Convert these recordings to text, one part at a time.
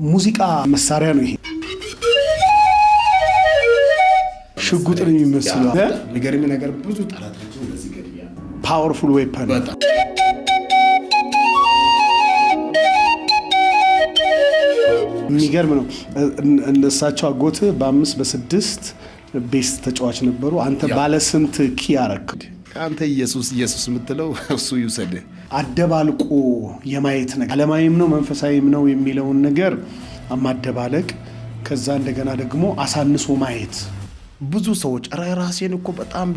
ሙዚቃ መሳሪያ ነው ይሄ ሽጉጥን የሚመስለው የሚገርም ነገር ብዙ ጠላቶች እንደዚህ ገድያ ፓወርፉል ዌፐን የሚገርም ነው እንደሳቸው አጎት በ5 በ6 ቤስት ተጫዋች ነበሩ አንተ ባለ ስንት ኪ አረክ አንተ ኢየሱስ የምትለው እሱ ይውሰድ አደባልቆ የማየት ነገር ዓለማዊም ነው መንፈሳዊም ነው የሚለውን ነገር አማደባለቅ ከዛ እንደገና ደግሞ አሳንሶ ማየት ብዙ ሰዎች ራሴን እኮ በጣም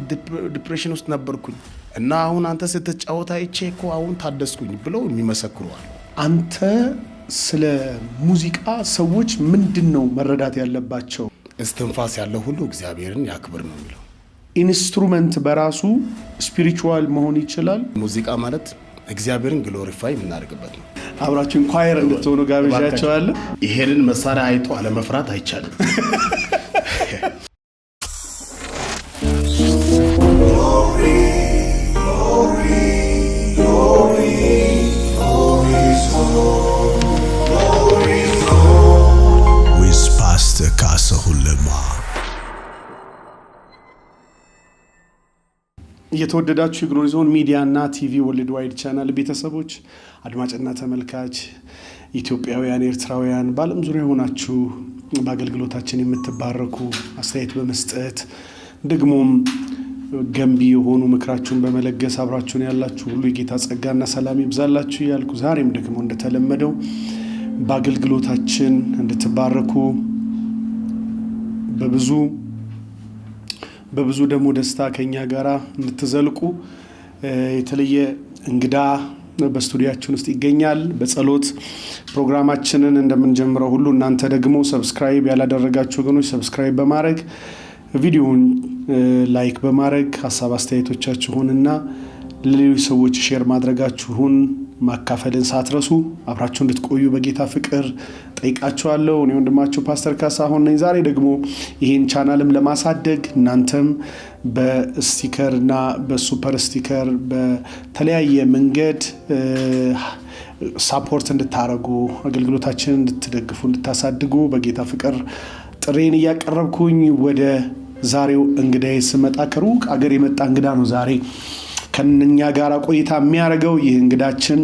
ዲፕሬሽን ውስጥ ነበርኩኝ እና አሁን አንተ ስትጫወት አይቼ እኮ አሁን ታደስኩኝ ብለው የሚመሰክሩ አሉ። አንተ ስለ ሙዚቃ ሰዎች ምንድነው መረዳት ያለባቸው? እስትንፋስ ያለው ሁሉ እግዚአብሔርን ያክብር ነው የሚለው። ኢንስትሩመንት በራሱ ስፒሪቹዋል መሆን ይችላል። ሙዚቃ ማለት እግዚአብሔርን ግሎሪፋይ የምናደርግበት ነው። አብራችን ኳየር እንድትሆኑ ጋብዣቸዋለሁ። ይሄንን መሳሪያ አይቶ አለመፍራት አይቻልም። የተወደዳችሁ የግሎሪ ዞን ሚዲያ እና ቲቪ ወርልድ ዋይድ ቻናል ቤተሰቦች አድማጭና ተመልካች ኢትዮጵያውያን ኤርትራውያን በዓለም ዙሪያ ሆናችሁ በአገልግሎታችን የምትባረኩ አስተያየት በመስጠት ደግሞም ገንቢ የሆኑ ምክራችሁን በመለገስ አብራችሁን ያላችሁ ሁሉ የጌታ ጸጋና ሰላም ይብዛላችሁ እያልኩ ዛሬም ደግሞ እንደተለመደው በአገልግሎታችን እንድትባረኩ በብዙ ደግሞ ደስታ ከኛ ጋራ እንድትዘልቁ የተለየ እንግዳ በስቱዲያችን ውስጥ ይገኛል። በጸሎት ፕሮግራማችንን እንደምንጀምረው ሁሉ እናንተ ደግሞ ሰብስክራይብ ያላደረጋችሁ ወገኖች ሰብስክራይብ በማድረግ ቪዲዮውን ላይክ በማድረግ ሐሳብ አስተያየቶቻችሁንና ለሌሎች ሰዎች ሼር ማድረጋችሁን ማካፈልን ሳትረሱ አብራችሁ እንድትቆዩ በጌታ ፍቅር ጠይቃችኋለሁ። እኔ ወንድማችሁ ፓስተር ካሳሁን ነኝ። ዛሬ ደግሞ ይሄን ቻናልም ለማሳደግ እናንተም በስቲከርና በሱፐር ስቲከር በተለያየ መንገድ ሳፖርት እንድታረጉ አገልግሎታችንን እንድትደግፉ እንድታሳድጉ በጌታ ፍቅር ጥሬን እያቀረብኩኝ ወደ ዛሬው እንግዳዬ ስመጣ ከሩቅ አገር የመጣ እንግዳ ነው ዛሬ ከነኛ ጋራ ቆይታ የሚያደርገው። ይህ እንግዳችን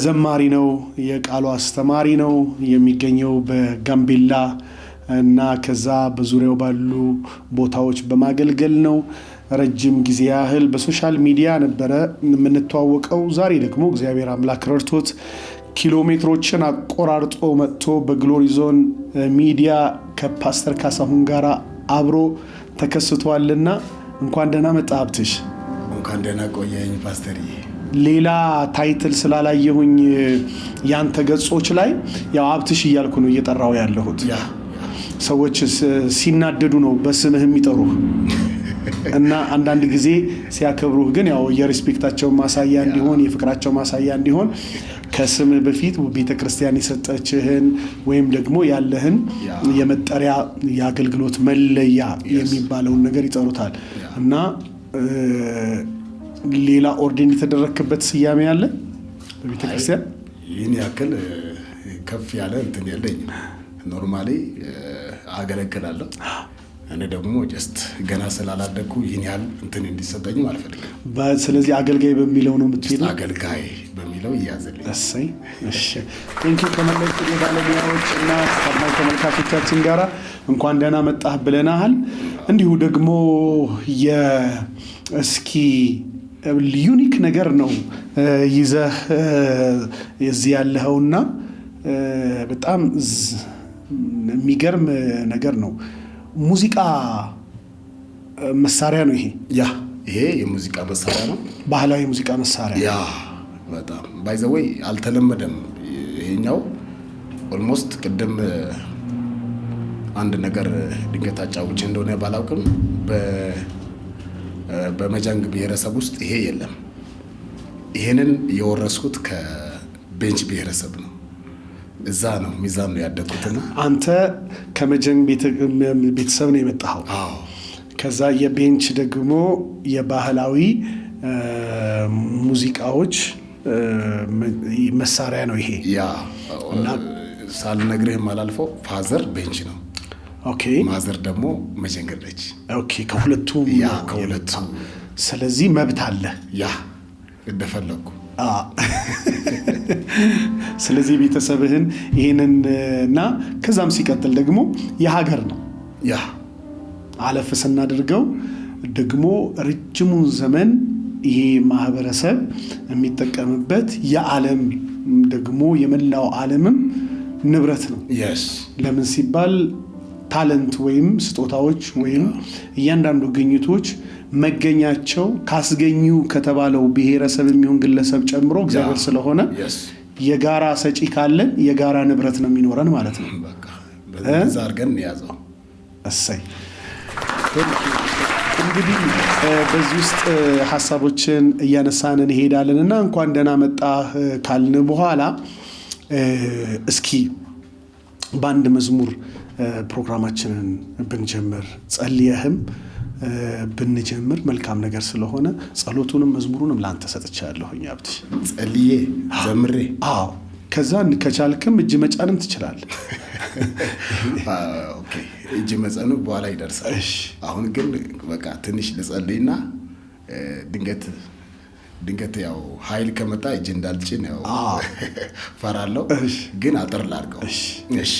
ዘማሪ ነው፣ የቃሉ አስተማሪ ነው። የሚገኘው በጋምቤላ እና ከዛ በዙሪያው ባሉ ቦታዎች በማገልገል ነው። ረጅም ጊዜ ያህል በሶሻል ሚዲያ ነበረ የምንተዋወቀው። ዛሬ ደግሞ እግዚአብሔር አምላክ ረድቶት ኪሎሜትሮችን አቆራርጦ መጥቶ በግሎሪ ዞን ሚዲያ ከፓስተር ካሳሁን ጋር አብሮ ተከስቷልና እንኳን ደህና መጣ ሀብትሽ። እንኳን ደህና ቆየኝ ፓስተርዬ። ሌላ ታይትል ስላላየሁኝ ያንተ ገጾች ላይ ያው ሀብትሽ እያልኩ ነው እየጠራው ያለሁት። ሰዎች ሲናደዱ ነው በስምህ የሚጠሩህ እና አንዳንድ ጊዜ ሲያከብሩህ ግን ያው የሪስፔክታቸው ማሳያ እንዲሆን የፍቅራቸው ማሳያ እንዲሆን ከስምህ በፊት ቤተክርስቲያን የሰጠችህን ወይም ደግሞ ያለህን የመጠሪያ የአገልግሎት መለያ የሚባለውን ነገር ይጠሩታል እና ሌላ ኦርዲን የተደረክበት ስያሜ ያለ በቤተክርስቲያን? ይህን ያክል ከፍ ያለ እንትን የለኝም። ኖርማሊ አገለግላለሁ። እኔ ደግሞ ጀስት ገና ስላላደኩ ይህን ያህል እንትን እንዲሰጠኝም አልፈልግም። ስለዚህ አገልጋይ በሚለው ነው የምትሄደው? አገልጋይ በሚለው እያዘልኝ። እሰይ እሺ። ቴንኪ ከመለስ ባለሙያዎች እና ተመልካቾቻችን ጋራ እንኳን ደህና መጣህ ብለናል። እንዲሁ ደግሞ እስኪ ዩኒክ ነገር ነው ይዘህ እዚህ ያለኸውና በጣም የሚገርም ነገር ነው። ሙዚቃ መሳሪያ ነው ይሄ የሙዚቃ መሳሪያ ነው። ባህላዊ ሙዚቃ መሳሪያ በጣም ባይ ዘ ዌይ አልተለመደም። ይሄኛው ኦልሞስት ቅድም አንድ ነገር ድንገት አጫውቼ እንደሆነ ባላውቅም በመጃንግ ብሔረሰብ ውስጥ ይሄ የለም። ይሄንን የወረስኩት ከቤንች ብሔረሰብ ነው። እዛ ነው ሚዛን ነው ያደግኩትና አንተ ከመጀን ቤተሰብ ነው የመጣኸው? አዎ። ከዛ የቤንች ደግሞ የባህላዊ ሙዚቃዎች መሳሪያ ነው ይሄ። ያ ሳልነግርህ ማላልፈው ፋዘር ቤንች ነው። ኦኬ። ማዘር ደግሞ መጀንገር ነች። ኦኬ። ከሁለቱም ከሁለቱ። ስለዚህ መብት አለ። ያ እንደፈለኩ። ስለዚህ ቤተሰብህን ይሄንን እና ከዛም ሲቀጥል ደግሞ የሀገር ነው። ያ አለፍ ስናደርገው ደግሞ ረጅሙን ዘመን ይሄ ማህበረሰብ የሚጠቀምበት የዓለም ደግሞ የመላው ዓለምም ንብረት ነው። ለምን ሲባል ታለንት ወይም ስጦታዎች ወይም እያንዳንዱ ግኝቶች መገኛቸው ካስገኙ ከተባለው ብሔረሰብ የሚሆን ግለሰብ ጨምሮ እግዚአብሔር ስለሆነ የጋራ ሰጪ ካለን የጋራ ንብረት ነው የሚኖረን ማለት ነው። በቃ በዛ አድርገን ያዘው። እሰይ። እንግዲህ በዚህ ውስጥ ሐሳቦችን እያነሳን እንሄዳለንና እንኳን ደህና መጣህ ካልን በኋላ እስኪ በአንድ መዝሙር ፕሮግራማችንን ብንጀምር ጸልየህም ብንጀምር መልካም ነገር ስለሆነ ጸሎቱንም መዝሙሩንም ላንተ ሰጥቻለሁኝ። አብትሽ ጸልዬ ዘምሬ? አዎ። ከዛ ከቻልክም እጅ መጫንም ትችላለህ። ኦኬ። እጅ መጫኑ በኋላ ይደርሳል። አሁን ግን በቃ ትንሽ ልጸልይና ድንገት ያው ኃይል ከመጣ እጅ እንዳልጭን ያው ፈራለሁ። ግን አጥር ላድርገው። እሺ።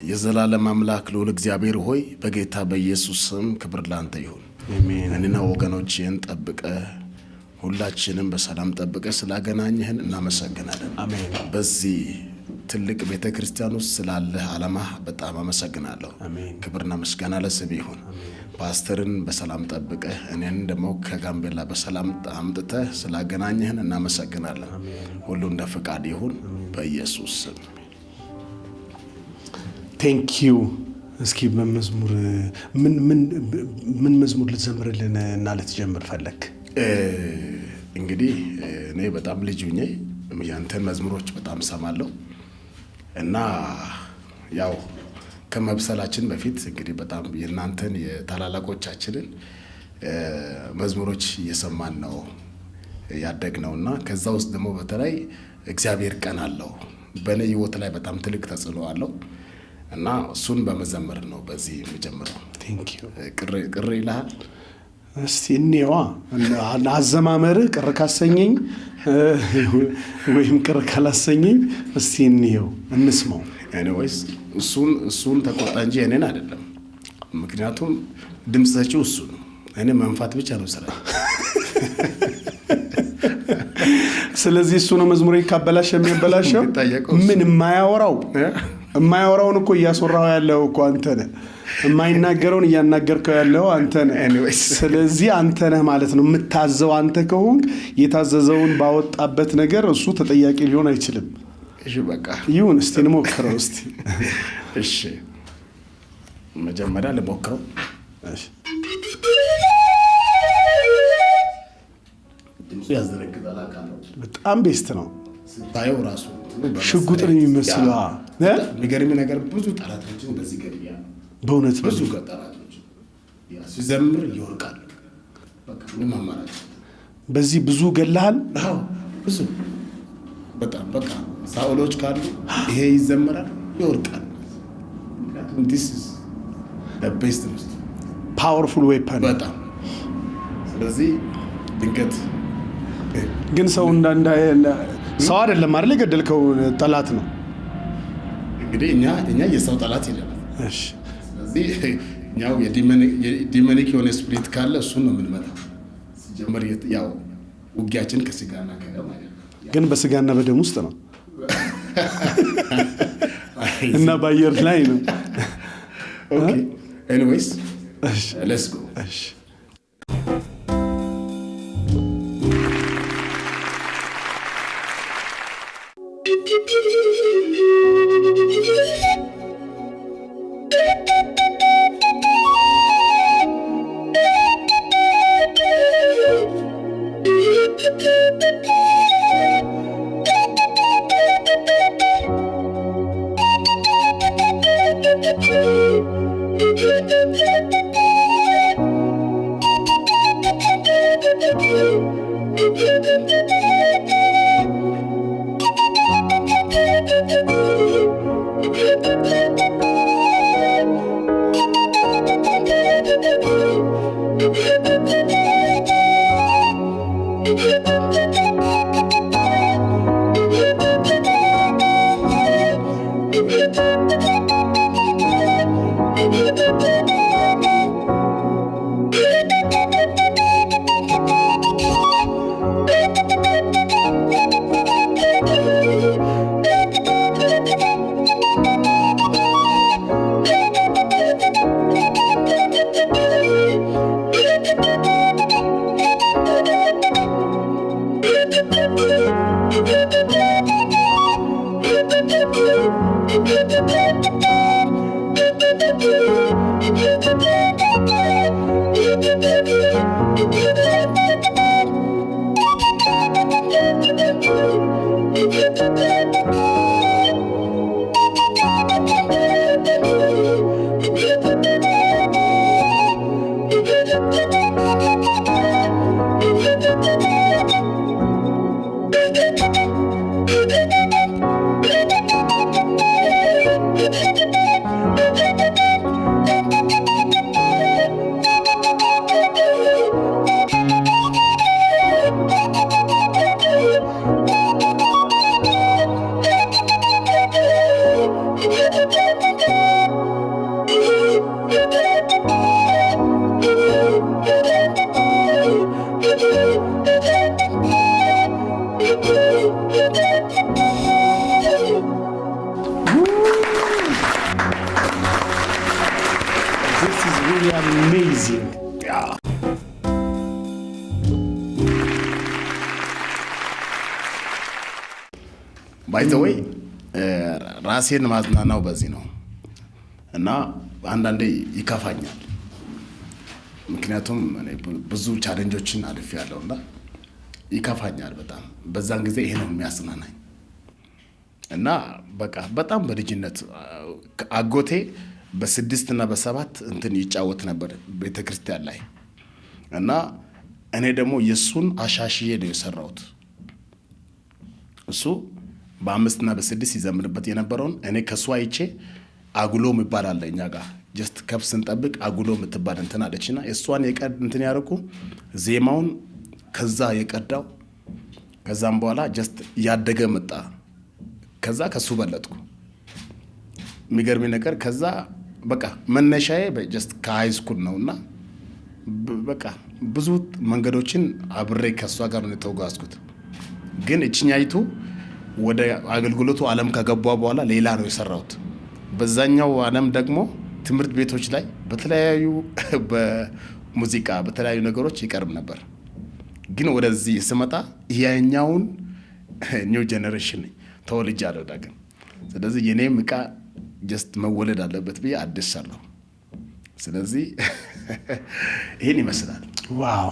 የዘላለም አምላክ ልዑል እግዚአብሔር ሆይ በጌታ በኢየሱስ ስም ክብር ላንተ ይሁን። አሜን። እኔና ወገኖቼን ጠብቀ ሁላችንም በሰላም ጠብቀ ስላገናኘህን እናመሰግናለን። አሜን። በዚህ ትልቅ ቤተ ክርስቲያን ውስጥ ስላለ ዓላማ በጣም አመሰግናለሁ። አሜን። ክብርና ምስጋና ለስምህ ይሁን። ፓስተርን በሰላም ጠብቀ እኔን ደግሞ ከጋምቤላ በሰላም አምጥተህ ስላገናኘህን እናመሰግናለን። ሁሉ እንደ ፈቃድ ይሁን በኢየሱስ ስም። ቴንክ ዩ። እስኪ በመዝሙር ምን መዝሙር ልትዘምርልን እና ልትጀምር ፈለክ? እንግዲህ እኔ በጣም ልጅ ሁኜ ያንተን መዝሙሮች በጣም ሰማለሁ እና ያው ከመብሰላችን በፊት እንግዲህ በጣም የእናንተን የታላላቆቻችንን መዝሙሮች እየሰማን ነው ያደግነውና ከዛ ውስጥ ደግሞ በተለይ እግዚአብሔር ቀን አለው በእኔ ህይወት ላይ በጣም ትልቅ ተጽዕኖ አለው እና እሱን በመዘመር ነው በዚህ የምጀምረው። ቴንክ ዩ። ቅር ይልሃል? እስቲ እንየዋ። አዘማመርህ ቅር ካሰኘኝ ወይም ቅር ካላሰኘኝ እስቲ እንየው፣ እንስማው። ኤኒዌይስ እሱን ተቆጣ እንጂ እኔን አይደለም። ምክንያቱም ድምፅ ሰጪው እሱ ነው። እኔ መንፋት ብቻ ነው ስራ። ስለዚህ እሱ ነው መዝሙሬ ካበላሽ የሚያበላሸው። ምን የማያወራውን እኮ እያስወራው ያለው እኮ አንተ ነህ። የማይናገረውን እያናገርከው ያለው አንተ ነህ። ስለዚህ አንተ ነህ ማለት ነው። የምታዘው አንተ ከሆንክ የታዘዘውን ባወጣበት ነገር እሱ ተጠያቂ ሊሆን አይችልም። እሺ በቃ ይሁን። እስቲ እንሞክረው። እስቲ እሺ መጀመሪያ ልሞክረው። እሺ ድምፁ ያዘረግጣል አውቃለሁ። በጣም ቤስት ነው። ታየው ራሱ ሽጉጥ ነው የሚመስለው። የሚገርም ነገር ብዙ ጠላቶችን በዚህ ገድያ በእውነት ብዙ ጠላቶች ሲዘምር ይወርቃል። በቃ ምን አማራጭ? በዚህ ብዙ ገለሃል? አዎ ብዙ በጣም በቃ ሳኦሎች ካሉ ይሄ ይዘመራል ይወርቃል። ምክንያቱም this is the best powerful weapon በጣም ስለዚህ ድንገት ግን ሰው ሰው አይደለም አይደል የገደልከው ጠላት ነው። እንግዲህ እኛ የሰው ጠላት የለም። እሺ ስለዚህ እኛው የዲሞኒክ የሆነ ስፒሪት ካለ እሱን ነው የምንመታው። ሲጀምር ያው ውጊያችን ከስጋና ከደም አይደለም፣ ግን በስጋና በደም ውስጥ ነው እና በአየር ላይ ነው። ኦኬ ኤኒዌይስ ሌትስ ጎ። እሺ This is really amazing. ባይ ዘ ወይ ራሴን ማዝናናው በዚህ ነው እና አንዳንዴ ይከፋኛል። ምክንያቱም እኔ ብዙ ቻሌንጆችን አልፌያለሁና ይከፋኛል በጣም። በዛን ጊዜ ይሄ ነው የሚያጽናናኝ እና በቃ በጣም በልጅነት አጎቴ በ6 እና በ7 እንትን ይጫወት ነበር ቤተክርስቲያን ላይ እና እኔ ደግሞ የሱን አሻሽዬ ነው የሰራሁት። እሱ በ5 እና በ6 ይዘምርበት የነበረውን እኔ ከሱ አይቼ አጉሎ የሚባል አለ እኛ ጋር ጀስት ከብት ስንጠብቅ አጉሎ የምትባል እንትን አለችና እሷን የቀድ እንትን ያደረኩ ዜማውን ከዛ የቀዳው ከዛም በኋላ ጀስት ያደገ መጣ። ከዛ ከሱ በለጥኩ። የሚገርመኝ ነገር ከዛ በቃ መነሻዬ ጀስት ከሃይ ስኩል ነውና በቃ ብዙ መንገዶችን አብሬ ከሷ ጋር ነው የተጓዝኩት። ግን እችኛይቱ ወደ አገልግሎቱ ዓለም ከገባ በኋላ ሌላ ነው የሰራሁት። በዛኛው ዓለም ደግሞ ትምህርት ቤቶች ላይ በተለያዩ በሙዚቃ በተለያዩ ነገሮች ይቀርብ ነበር። ግን ወደዚህ ስመጣ ያኛውን ኒው ጄኔሬሽን ተወልጃለሁ ዳግም። ስለዚህ የኔም ዕቃ ጀስት መወለድ አለበት ብዬ አዲስ ሰራሁ። ስለዚህ ይሄን ይመስላል። ዋው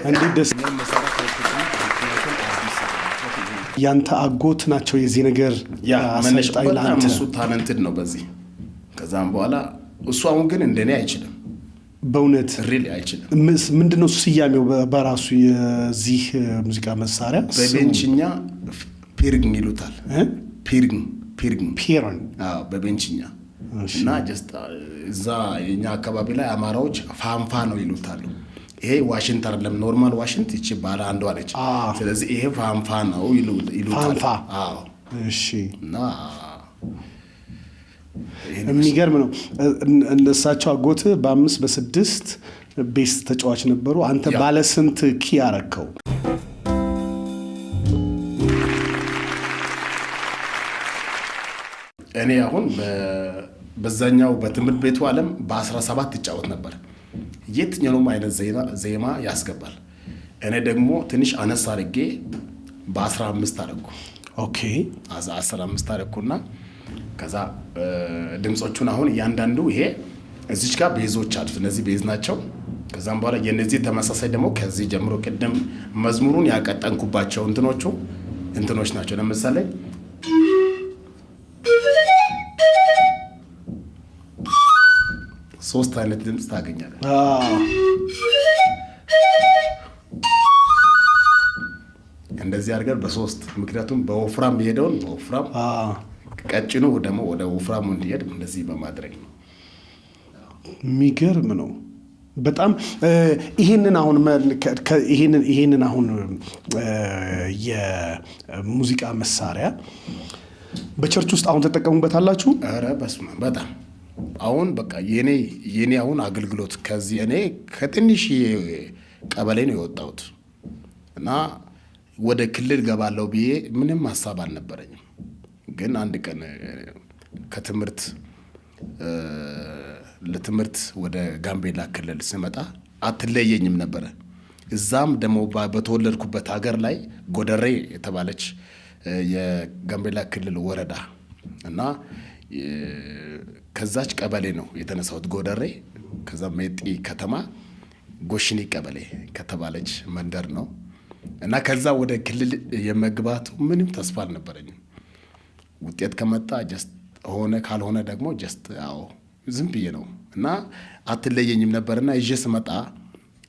እንዴት ደስ ያንተ አጎት ናቸው የዚህ ነገር አሰልጣኝ ላንተ። እሱ ታለንትድ ነው በዚህ። ከዛም በኋላ እሱ አሁን ግን እንደኔ አይችልም። በእውነት ሪሊ አይችልም። ምንድነው ስያሜው በራሱ የዚህ ሙዚቃ መሳሪያ? በቤንችኛ ፒርግን ይሉታል። ፒርግን በቤንችኛ እና ጀስት እዛ የኛ አካባቢ ላይ አማራዎች ፋንፋ ነው ይሉታሉ። ይሄ ዋሽንት አይደለም፣ ኖርማል ዋሽንት እቺ ባለ አንዷ ነች። ስለዚህ ይሄ ፋንፋ ነው ይሉታል። አዎ እሺ። እና የሚገርም ነው። እነሳቸው አጎት በ5 በ6 ቤስ ተጫዋች ነበሩ። አንተ ባለ ስንት ኪ አረከው? እኔ አሁን በዛኛው በትምህርት ቤቱ ዓለም በ17 ይጫወት ነበር። የትኛውም አይነት ዜማ ያስገባል። እኔ ደግሞ ትንሽ አነስ አድርጌ በ15 አደረኩ። ኦኬ 15 አደረኩና ከዛ ድምጾቹን አሁን እያንዳንዱ ይሄ እዚች ጋር ቤዞች አሉት። እነዚህ ቤዝ ናቸው። ከዛም በኋላ የነዚህ ተመሳሳይ ደግሞ ከዚህ ጀምሮ ቅድም መዝሙሩን ያቀጠንኩባቸው እንትኖች ናቸው። ለምሳሌ ሶስት አይነት ድምጽ ታገኛለህ። እንደዚህ አድርገን በሶስት ምክንያቱም በወፍራም የሄደውን በወፍራም ቀጭኑ ደግሞ ወደ ወፍራሙ እንዲሄድ እንደዚህ በማድረግ ነው። የሚገርም ነው በጣም። ይሄንን አሁን የሙዚቃ መሳሪያ በቸርች ውስጥ አሁን ተጠቀሙበታላችሁ? ኧረ በስመ አብ በጣም አሁን በቃ የኔ አሁን አገልግሎት ከዚህ እኔ ከትንሽ ቀበሌ ነው የወጣሁት እና ወደ ክልል ገባለሁ ብዬ ምንም ሀሳብ አልነበረኝም። ግን አንድ ቀን ለትምህርት ወደ ጋምቤላ ክልል ስመጣ አትለየኝም ነበረ። እዛም ደግሞ በተወለድኩበት ሀገር ላይ ጎደሬ የተባለች የጋምቤላ ክልል ወረዳ እና ከዛች ቀበሌ ነው የተነሳሁት ጎደሬ። ከዛ ሜጢ ከተማ ጎሽኒ ቀበሌ ከተባለች መንደር ነው እና ከዛ ወደ ክልል የመግባቱ ምንም ተስፋ አልነበረኝም። ውጤት ከመጣ ጀስት ሆነ፣ ካልሆነ ደግሞ ጀስት ያው ዝም ብዬ ነው እና አትለየኝም ነበርና ይዤ ስመጣ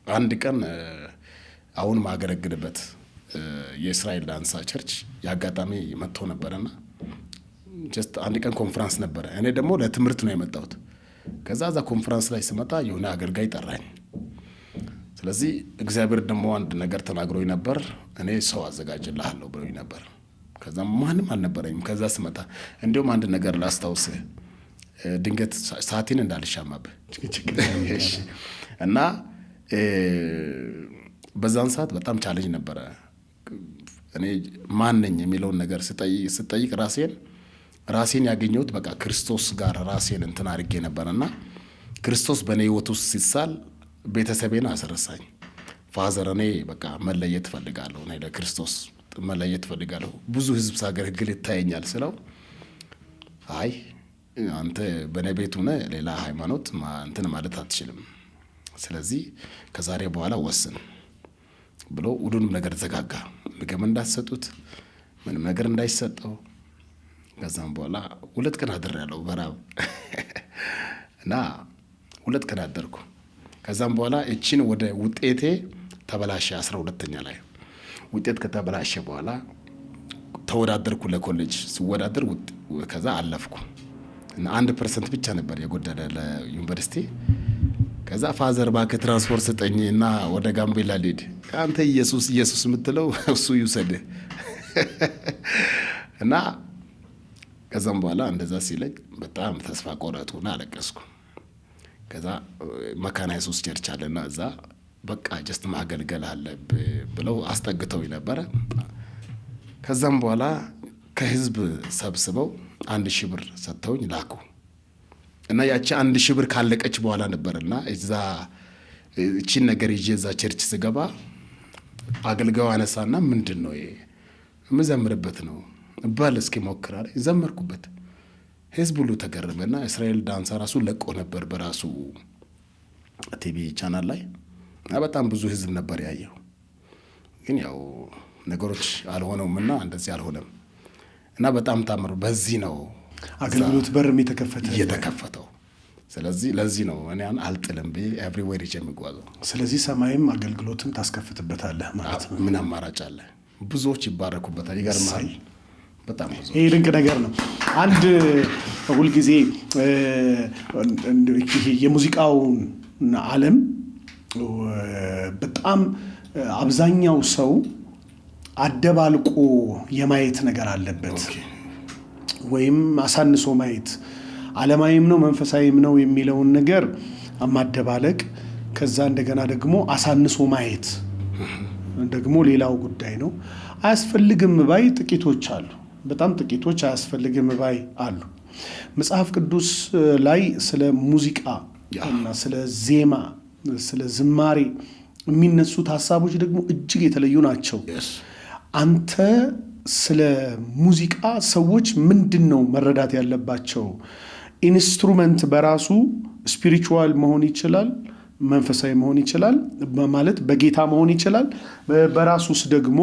አንድ ቀን አሁን ማገለግልበት የእስራኤል ዳንሳ ቸርች የአጋጣሚ መጥቶ ነበረና ጀስት አንድ ቀን ኮንፈረንስ ነበረ። እኔ ደግሞ ለትምህርት ነው የመጣሁት። ከዛ እዛ ኮንፈረንስ ላይ ስመጣ የሆነ አገልጋይ ጠራኝ። ስለዚህ እግዚአብሔር ደግሞ አንድ ነገር ተናግሮኝ ነበር። እኔ ሰው አዘጋጅልሃለሁ ብሎኝ ነበር። ከዛ ማንም አልነበረኝም። ከዛ ስመጣ እንዲሁም አንድ ነገር ላስታውስ፣ ድንገት ሰዓቴን እንዳልሻማብህ እና በዛን ሰዓት በጣም ቻሌንጅ ነበረ። እኔ ማን ነኝ የሚለውን ነገር ስጠይቅ ራሴን ያገኘሁት በቃ ክርስቶስ ጋር ራሴን እንትን አድርጌ ነበርና ክርስቶስ በእኔ ህይወት ውስጥ ሲሳል ቤተሰቤን አስረሳኝ። ፋዘር እኔ በቃ መለየት እፈልጋለሁ፣ እኔ ለክርስቶስ መለየት እፈልጋለሁ፣ ብዙ ህዝብ ሳገለግል ይታየኛል ስለው አይ አንተ በእኔ ቤት ሆነ ሌላ ሃይማኖት እንትን ማለት አትችልም፣ ስለዚህ ከዛሬ በኋላ ወስን ብሎ ሁሉንም ነገር ዘጋጋ። ምግብ እንዳትሰጡት፣ ምንም ነገር እንዳይሰጠው። ከዛም በኋላ 2 ቀን አድሬያለሁ በራብ እና 2 ቀን አደርኩ። ከዛም በኋላ እቺን ወደ ውጤቴ ተበላሸ። 12ኛ ላይ ውጤት ከተበላሸ በኋላ ተወዳደርኩ ለኮሌጅ። ስወዳደር ከዛ አለፍኩ እና 1% ብቻ ነበር የጎደለ ለዩኒቨርሲቲ። ከዛ ፋዘር እባክህ ትራንስፖርት ስጠኝ እና ወደ ጋምቤላ ልሂድ፣ አንተ ኢየሱስ የምትለው እሱ ይውሰድህ እና ከዛም በኋላ እንደዛ ሲለኝ በጣም ተስፋ ቆረጥኩና አለቀስኩ። ከዛ መካነ ኢየሱስ ቸርች አለና እዛ በቃ ጀስት ማገልገል አለብህ ብለው አስጠግተው ነበረ። ከዛም በኋላ ከህዝብ ሰብስበው 1000 ብር ሰጥተውኝ ላኩ እና ያቺ 1000 ብር ካለቀች በኋላ ነበርና እዛ እቺን ነገር ይዤ እዛ ቸርች ስገባ አገልጋዩ አነሳና ምንድን ነው ይሄ የምዘምርበት ነው ባል እስኪ ሞክር አለ። ዘመርኩበት። ህዝብ ሁሉ ተገረመና እስራኤል ዳንሳ ራሱ ለቆ ነበር በራሱ ቲቪ ቻናል ላይ በጣም ብዙ ህዝብ ነበር ያየው። ግን ያው ነገሮች አልሆነውምና እንደዚህ አልሆነም እና በጣም ታምሩ። በዚህ ነው አገልግሎት በርም የተከፈተው። ስለዚህ ለዚህ ነው እኔ አልጥልም ብዬ ኤቭሪዌር የሚጓዘው። ስለዚህ ሰማይም አገልግሎትም ታስከፍትበታለህ ማለት ነው። ምን አማራጭ አለ? ብዙዎች ይባረኩበታል። ይገርማል። በጣም ብዙ ይሄ ድንቅ ነገር ነው። አንድ ሁልጊዜ የሙዚቃውን ዓለም በጣም አብዛኛው ሰው አደባልቆ የማየት ነገር አለበት፣ ወይም አሳንሶ ማየት፣ ዓለማዊም ነው መንፈሳዊም ነው የሚለውን ነገር ማደባለቅ፣ ከዛ እንደገና ደግሞ አሳንሶ ማየት ደግሞ ሌላው ጉዳይ ነው። አያስፈልግም ባይ ጥቂቶች አሉ፣ በጣም ጥቂቶች አያስፈልግም ባይ አሉ። መጽሐፍ ቅዱስ ላይ ስለ ሙዚቃ እና ስለ ዜማ፣ ስለ ዝማሬ የሚነሱት ሀሳቦች ደግሞ እጅግ የተለዩ ናቸው። አንተ ስለ ሙዚቃ ሰዎች ምንድን ነው መረዳት ያለባቸው? ኢንስትሩመንት በራሱ ስፒሪቹዋል መሆን ይችላል፣ መንፈሳዊ መሆን ይችላል፣ ማለት በጌታ መሆን ይችላል። በራሱስ ደግሞ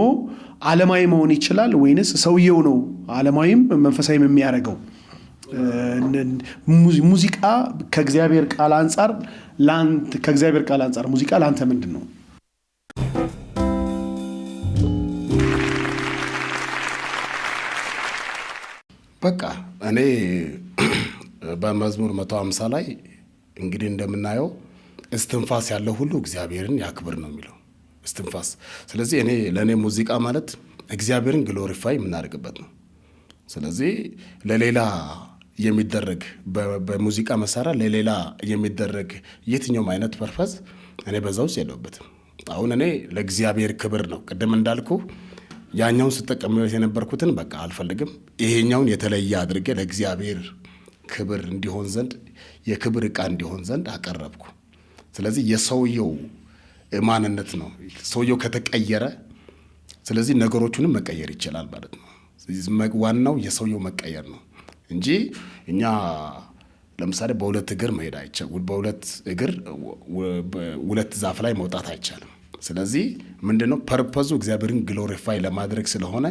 ዓለማዊ መሆን ይችላል፣ ወይንስ ሰውየው ነው ዓለማዊም መንፈሳዊም የሚያደርገው? ሙዚቃ ከእግዚአብሔር ቃል አንጻር ሙዚቃ ለአንተ ምንድን ነው? በቃ እኔ በመዝሙር 150 ላይ እንግዲህ እንደምናየው እስትንፋስ ያለው ሁሉ እግዚአብሔርን ያክብር ነው የሚለው እስትንፋስ። ስለዚህ ለእኔ ሙዚቃ ማለት እግዚአብሔርን ግሎሪፋይ የምናደርግበት ነው። ስለዚህ ለሌላ የሚደረግ በሙዚቃ መሳሪያ ለሌላ የሚደረግ የትኛውም አይነት ፐርፐዝ እኔ በዛ ውስጥ የለውበትም። አሁን እኔ ለእግዚአብሔር ክብር ነው። ቅድም እንዳልኩ ያኛውን ስጠቀምበት የነበርኩትን በቃ አልፈልግም። ይሄኛውን የተለየ አድርጌ ለእግዚአብሔር ክብር እንዲሆን ዘንድ የክብር ዕቃ እንዲሆን ዘንድ አቀረብኩ። ስለዚህ የሰውየው ማንነት ነው። ሰውየው ከተቀየረ ስለዚህ ነገሮቹንም መቀየር ይችላል ማለት ነው። ዋናው የሰውየው መቀየር ነው እንጂ እኛ ለምሳሌ በሁለት እግር መሄድ አይቻልም። በሁለት እግር 2 ዛፍ ላይ መውጣት አይቻልም። ስለዚህ ምንድነው ፐርፐዙ? እግዚአብሔርን ግሎሪፋይ ለማድረግ ስለሆነ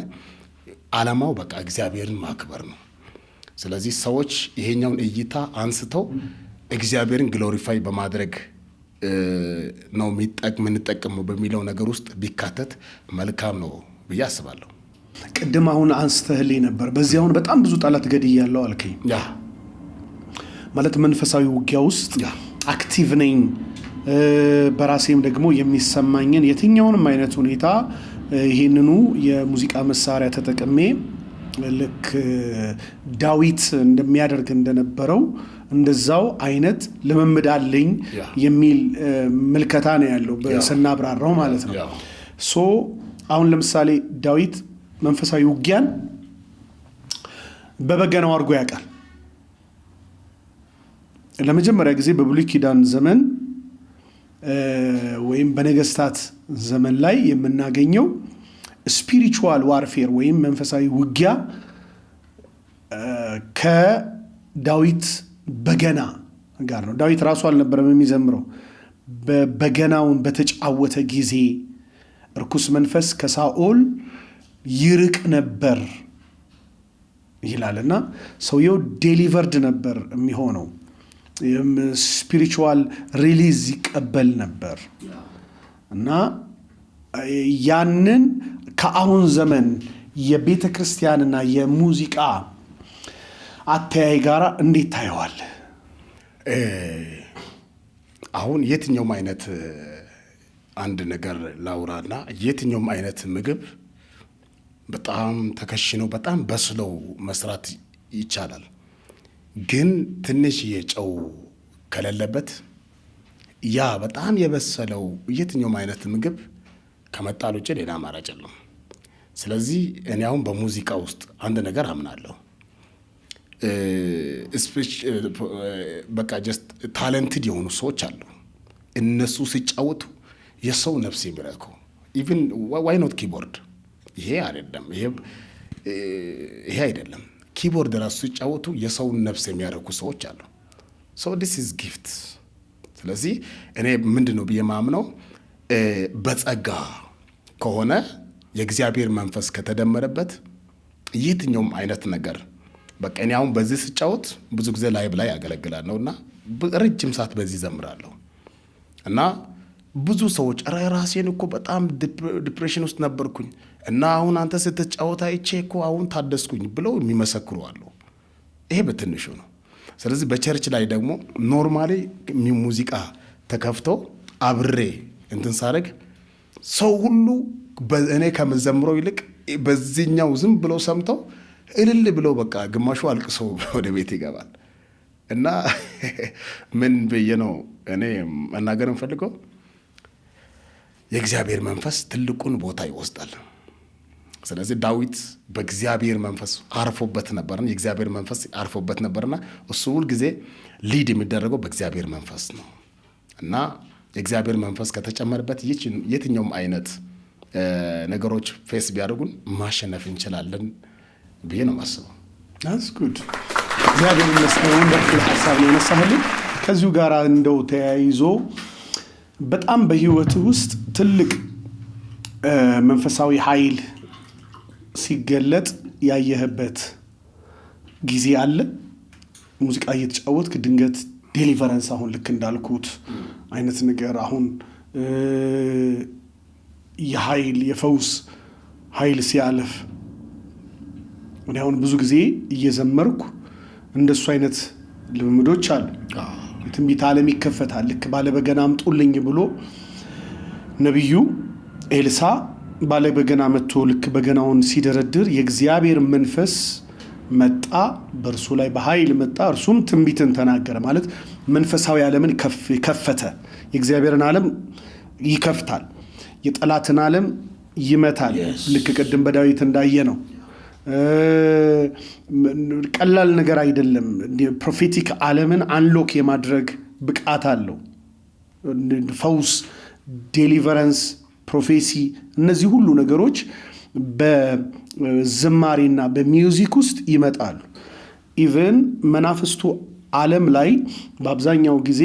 ዓላማው በቃ እግዚአብሔርን ማክበር ነው። ስለዚህ ሰዎች ይሄኛውን እይታ አንስተው እግዚአብሔርን ግሎሪፋይ በማድረግ ነው የምንጠቀመው በሚለው ነገር ውስጥ ቢካተት መልካም ነው ብዬ አስባለሁ። ቅድም አሁን አንስተህልኝ ነበር በዚህ አሁን በጣም ብዙ ጠላት ገድያለሁ አልከኝ። ማለት መንፈሳዊ ውጊያ ውስጥ አክቲቭ ነኝ፣ በራሴም ደግሞ የሚሰማኝን የትኛውንም አይነት ሁኔታ ይህንኑ የሙዚቃ መሳሪያ ተጠቅሜ ልክ ዳዊት እንደሚያደርግ እንደነበረው እንደዛው አይነት ልምምድ አለኝ የሚል ምልከታ ነው ያለው በስናብራራው ማለት ነው። ሶ አሁን ለምሳሌ ዳዊት መንፈሳዊ ውጊያን በበገናው አድርጎ ያውቃል። ለመጀመሪያ ጊዜ በብሉይ ኪዳን ዘመን ወይም በነገስታት ዘመን ላይ የምናገኘው ስፒሪቹዋል ዋርፌር ወይም መንፈሳዊ ውጊያ ከዳዊት በገና ጋር ነው። ዳዊት ራሱ አልነበረም የሚዘምረው። በገናውን በተጫወተ ጊዜ እርኩስ መንፈስ ከሳኦል ይርቅ ነበር ይላልና ሰውየው ዴሊቨርድ ነበር የሚሆነው። ስፒሪቹዋል ሪሊዝ ይቀበል ነበር እና ያንን ከአሁን ዘመን የቤተ ክርስቲያንና የሙዚቃ አተያይ ጋር እንዴት ታየዋል? አሁን የትኛውም አይነት አንድ ነገር ላውራና የትኛውም አይነት ምግብ በጣም ተከሽነው በጣም በስለው መስራት ይቻላል። ግን ትንሽ የጨው ከሌለበት ያ በጣም የበሰለው የትኛውም አይነት ምግብ ከመጣል ውጭ ሌላ አማራጭ የለውም። ስለዚህ እኔ አሁን በሙዚቃ ውስጥ አንድ ነገር አምናለሁ። በቃ ጀስት ታለንትድ የሆኑ ሰዎች አሉ። እነሱ ሲጫወቱ የሰው ነፍስ የሚረከው ኢቭን ዋይ ኖት ኪቦርድ ይሄ አይደለም ኪቦርድ ራሱ ሲጫወቱ የሰውን ነፍስ የሚያረኩ ሰዎች አሉ። ሶ ዲስ ኢዝ ጊፍት። ስለዚህ እኔ ምንድን ነው ብዬ ማምነው በጸጋ ከሆነ የእግዚአብሔር መንፈስ ከተደመረበት የትኛውም አይነት ነገር በቃ እኔ አሁን በዚህ ስጫወት ብዙ ጊዜ ላይቭ ላይ ያገለግላለሁ እና ረጅም ሰዓት በዚህ ዘምራለሁ እና ብዙ ሰዎች ራሴን እኮ በጣም ዲፕሬሽን ውስጥ ነበርኩኝ እና አሁን አንተ ስትጫወት አይቼ እኮ አሁን ታደስኩኝ ብለው የሚመሰክሩ አሉ። ይሄ በትንሹ ነው። ስለዚህ በቸርች ላይ ደግሞ ኖርማሊ ሙዚቃ ተከፍቶ አብሬ እንትን ሳደርግ ሰው ሁሉ እኔ ከምዘምረው ይልቅ በዚህኛው ዝም ብለው ሰምተው እልል ብለው በቃ ግማሹ አልቅሰው ወደ ቤት ይገባል። እና ምን ብዬ ነው እኔ መናገር እንፈልገው የእግዚአብሔር መንፈስ ትልቁን ቦታ ይወስዳል። ስለዚህ ዳዊት በእግዚአብሔር መንፈስ አርፎበት ነበርና የእግዚአብሔር መንፈስ አርፎበት ነበርና እሱ ሁል ጊዜ ሊድ የሚደረገው በእግዚአብሔር መንፈስ ነው እና የእግዚአብሔር መንፈስ ከተጨመረበት የትኛውም አይነት ነገሮች ፌስ ቢያደርጉን ማሸነፍ እንችላለን ብዬ ነው ማስበው። that's good እግዚአብሔር ይመስገን። ወንደርፉል ሐሳብ ነው ያነሳህልኝ። ከዚሁ ጋር እንደው ተያይዞ በጣም በህይወት ውስጥ ትልቅ መንፈሳዊ ኃይል ሲገለጥ ያየህበት ጊዜ አለ? ሙዚቃ እየተጫወትክ ድንገት ዴሊቨረንስ አሁን ልክ እንዳልኩት አይነት ነገር አሁን የኃይል የፈውስ ኃይል ሲያለፍ እኔ አሁን ብዙ ጊዜ እየዘመርኩ እንደሱ አይነት ልምምዶች አሉ። የትንቢት ዓለም ይከፈታል። ልክ ባለበገና አምጡልኝ ብሎ ነቢዩ ኤልሳ ባለበገና መጥቶ ልክ በገናውን ሲደረድር የእግዚአብሔር መንፈስ መጣ፣ በእርሱ ላይ በኃይል መጣ፣ እርሱም ትንቢትን ተናገረ። ማለት መንፈሳዊ ዓለምን ከፈተ። የእግዚአብሔርን ዓለም ይከፍታል፣ የጠላትን ዓለም ይመታል። ልክ ቅድም በዳዊት እንዳየ ነው። ቀላል ነገር አይደለም። ፕሮፌቲክ ዓለምን አንሎክ የማድረግ ብቃት አለው። ፈውስ፣ ዴሊቨረንስ፣ ፕሮፌሲ እነዚህ ሁሉ ነገሮች በዝማሬና በሚውዚክ ውስጥ ይመጣሉ። ኢቨን መናፍስቱ ዓለም ላይ በአብዛኛው ጊዜ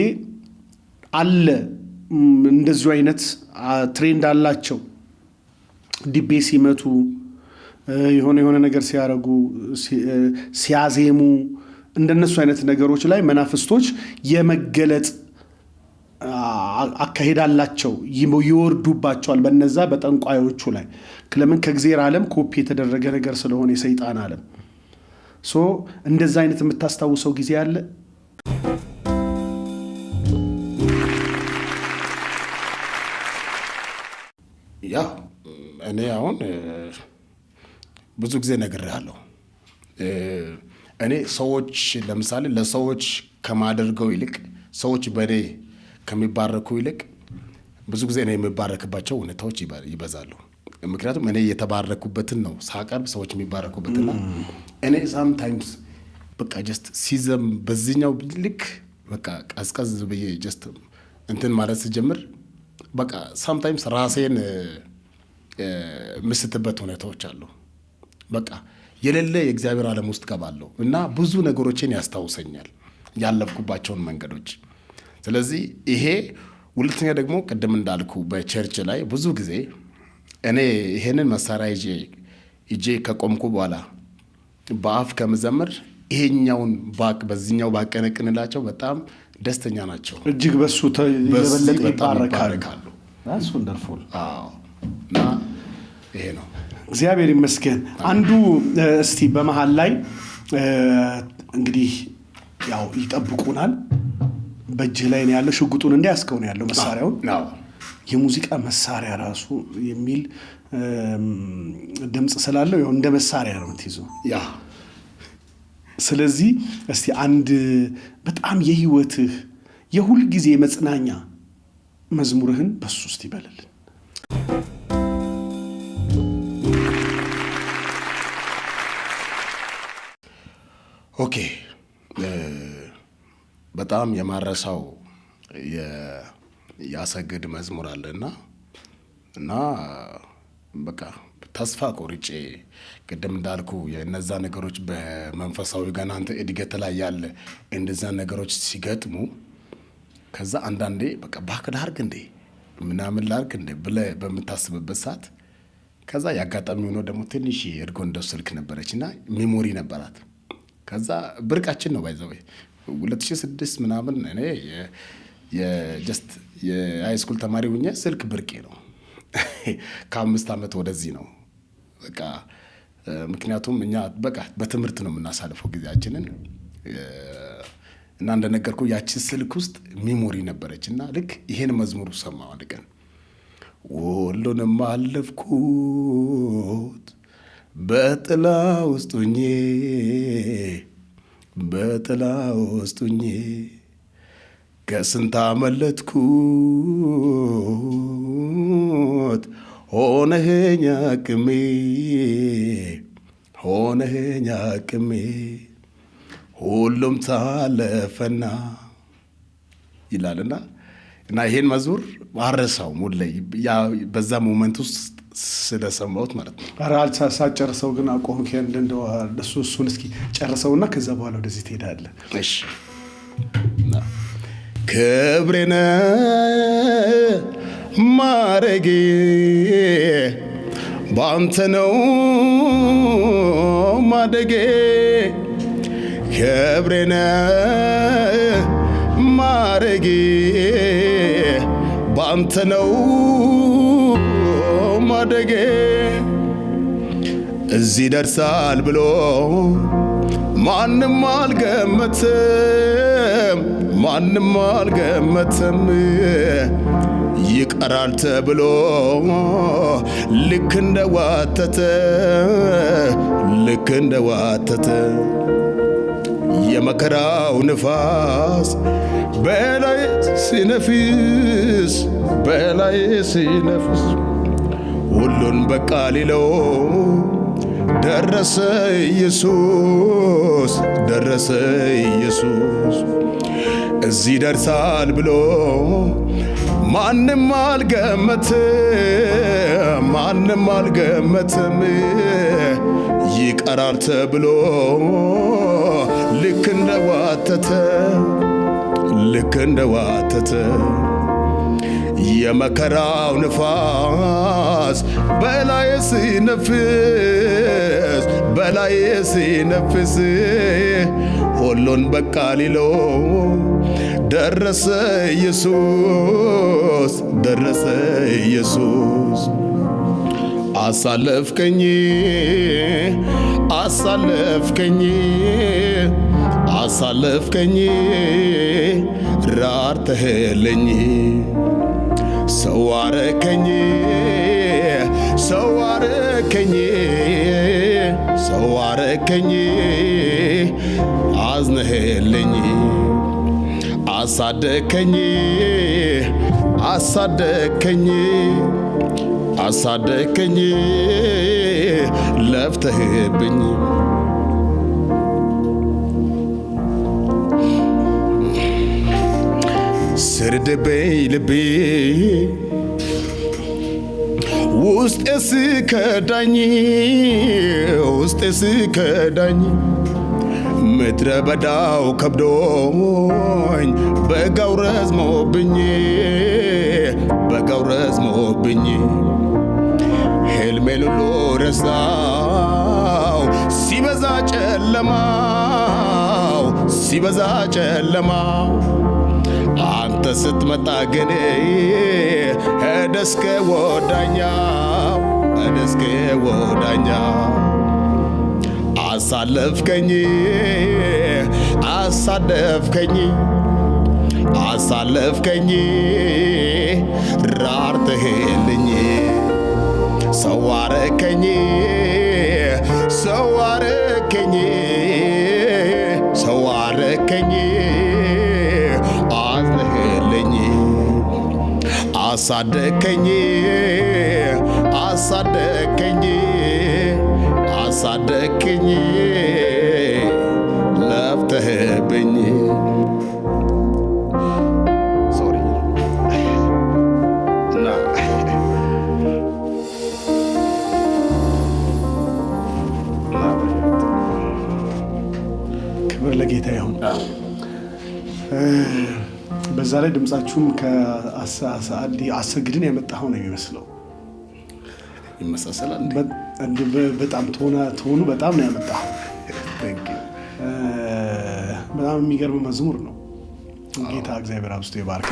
አለ እንደዚሁ አይነት ትሬንድ አላቸው። ዲቤ ሲመቱ የሆነ ነገር ሲያረጉ ሲያዜሙ እንደነሱ አይነት ነገሮች ላይ መናፍስቶች የመገለጥ አካሄዳላቸው ይወርዱባቸዋል በነዛ በጠንቋዮቹ ላይ። ለምን ከእግዚአብሔር ዓለም ኮፒ የተደረገ ነገር ስለሆነ የሰይጣን ዓለም። እንደዛ አይነት የምታስታውሰው ጊዜ አለ? ያው እኔ አሁን ብዙ ጊዜ ነግሬሃለሁ። እኔ ሰዎች ለምሳሌ ለሰዎች ከማደርገው ይልቅ ሰዎች በእኔ ከሚባረኩ ይልቅ ብዙ ጊዜ እኔ የሚባረክባቸው ሁኔታዎች ይበዛሉ። ምክንያቱም እኔ የተባረኩበትን ነው ሳቀርብ ሰዎች የሚባረኩበትና እኔ ሳምታይምስ በቃ ጀስት ሲዘም በዚህኛው ልክ በቃ ቀዝቀዝ ብዬ ጀስት እንትን ማለት ስጀምር በቃ ሳምታይምስ ራሴን ምስትበት ሁኔታዎች አሉ። በቃ የሌለ የእግዚአብሔር ዓለም ውስጥ ገባለሁ እና ብዙ ነገሮችን ያስታውሰኛል ያለፍኩባቸውን መንገዶች። ስለዚህ ይሄ ሁለተኛ ደግሞ ቅድም እንዳልኩ በቸርች ላይ ብዙ ጊዜ እኔ ይሄንን መሳሪያ ይዤ ከቆምኩ በኋላ በአፍ ከምዘምር ይሄኛውን በዚህኛው ባቀነቅንላቸው በጣም ደስተኛ ናቸው። እጅግ በሱ የበለጠ ይባረካሉ። ወንደርፉል። እና ይሄ ነው። እግዚአብሔር ይመስገን። አንዱ እስቲ በመሃል ላይ እንግዲህ ያው ይጠብቁናል። በእጅህ ላይ ነው ያለው፣ ሽጉጡን እንዳያስከው ነው ያለው መሳሪያውን። የሙዚቃ መሳሪያ ራሱ የሚል ድምፅ ስላለው ያው እንደ መሳሪያ ነው የምትይዘው። ስለዚህ እስቲ አንድ በጣም የህይወትህ የሁል ጊዜ መጽናኛ መዝሙርህን በሱ ውስጥ ይበልልን። ኦኬ፣ በጣም የማረሳው ያሰግድ መዝሙር አለና እና በቃ ተስፋ ቆርጬ ቅድም እንዳልኩ የነዛ ነገሮች በመንፈሳዊ ገና አንተ እድገት ላይ ያለ እንደዛ ነገሮች ሲገጥሙ ከዛ አንዳንዴ በቃ ባክ ላርግ እንዴ ምናምን ላርግ እንዴ ብለህ በምታስብበት ሰዓት ከዛ ያጋጣሚ ሆኖ ደግሞ ትንሽ እርጎ እንደው ስልክ ነበረችና ሜሞሪ ነበራት። ከዛ ብርቃችን ነው ባይዘው 2006 ምናምን እኔ የጀስት የሃይ ስኩል ተማሪ ሆኜ ስልክ ብርቄ ነው። ከ5 ዓመት ወደዚህ ነው በቃ ምክንያቱም እኛ በቃ በትምህርት ነው የምናሳልፈው ጊዜያችንን እና እንደነገርኩ ያቺ ስልክ ውስጥ ሜሞሪ ነበረች እና ልክ ይሄን መዝሙሩ ሰማሁ አንድ ቀን። ሁሉንም አለፍኩት በጥላ ውስጥ ሆኜ በጥላ ውስጥ ሆኜ ከስንት አመለጥኩት ሆነኸኝ አቅሜ ሆነኸኝ አቅሜ ሁሉም ታለፈና ይላልና እና ይሄን መዝሙር አረሳው ሙላይ ያ በዛ ሞመንት ውስጥ ስለሰማሁት ማለት ነው። አራልሳ ሳጨርሰው ግን አቆምክ እንደው እሱን እስኪ ጨርሰውና ከዛ በኋላ ወደዚህ ትሄዳለህ። እሺ። ክብሬነ ማረጌ ባንተ ነው ማደጌ ክብሬነ ማረጌ ባንተ ነው ማደጌ እዚህ ደርሳል ብሎ ማንም አልገመተም ማንም አልገመተም ይቀራል ተብሎ ልክ እንደዋተተ የመከራው ንፋስ በላይ ሲነፍስ ሁሉን በቃ ሊለው ደረሰ ኢየሱስ እዚህ ደርሳል ብሎ ማንም አልገመተም ይቀራል ተብሎ ልክ እንደዋተተ የመከራው ንፋስ በላይ ሲነፍስ ሁሉን በቃ ሊለው ደረሰ ኢየሱስ ደረሰ ኢየሱስ አሳለፍከኝ አሳለፍከኝ አሳለፍከኝ ራርተህልኝ ሰው አረከኝ ሰው አረከኝ ሰው አረከኝ አዝነህልኝ አሳደከኝ አሳደከኝ አሳደከኝ ለፍተህብኝ ስርድበኝ ልቤ ውስጤ ስከዳኝ ውስጤ ስከዳኝ ምድረ በዳው ከብዶኝ በጋው ረዝሞብኝ በጋው ረዝሞብኝ ሕልሜን ሁሉ ረሳው ሲበዛ ጨለማው ሲበዛ ጨለማው አንተ ስትመጣ ግን ሄደስከ ወዳኛው ሄደስከ ወዳኛው አሳለፍከኝ አሳለፍከኝ አሳለፍከኝ ራርተህልኝ ሰው አረከኝ ሰው አረከኝ ሰው አረከኝ አዝነህልኝ አሳደከኝ አሳደከኝ አሳደከኝ ለፍተህብኝ ሶሪ እና ክብር ለጌታ ይሁን። በዛ ላይ ድምጻችሁም ከአሰግድን ያመጣኸው ነው የሚመስለው። ይመሳሰላል። በጣም ትሆኑ በጣም ነው ያመጣኸው። በጣም የሚገርም መዝሙር ነው። ጌታ እግዚአብሔር አብዝቶ ይባርክ።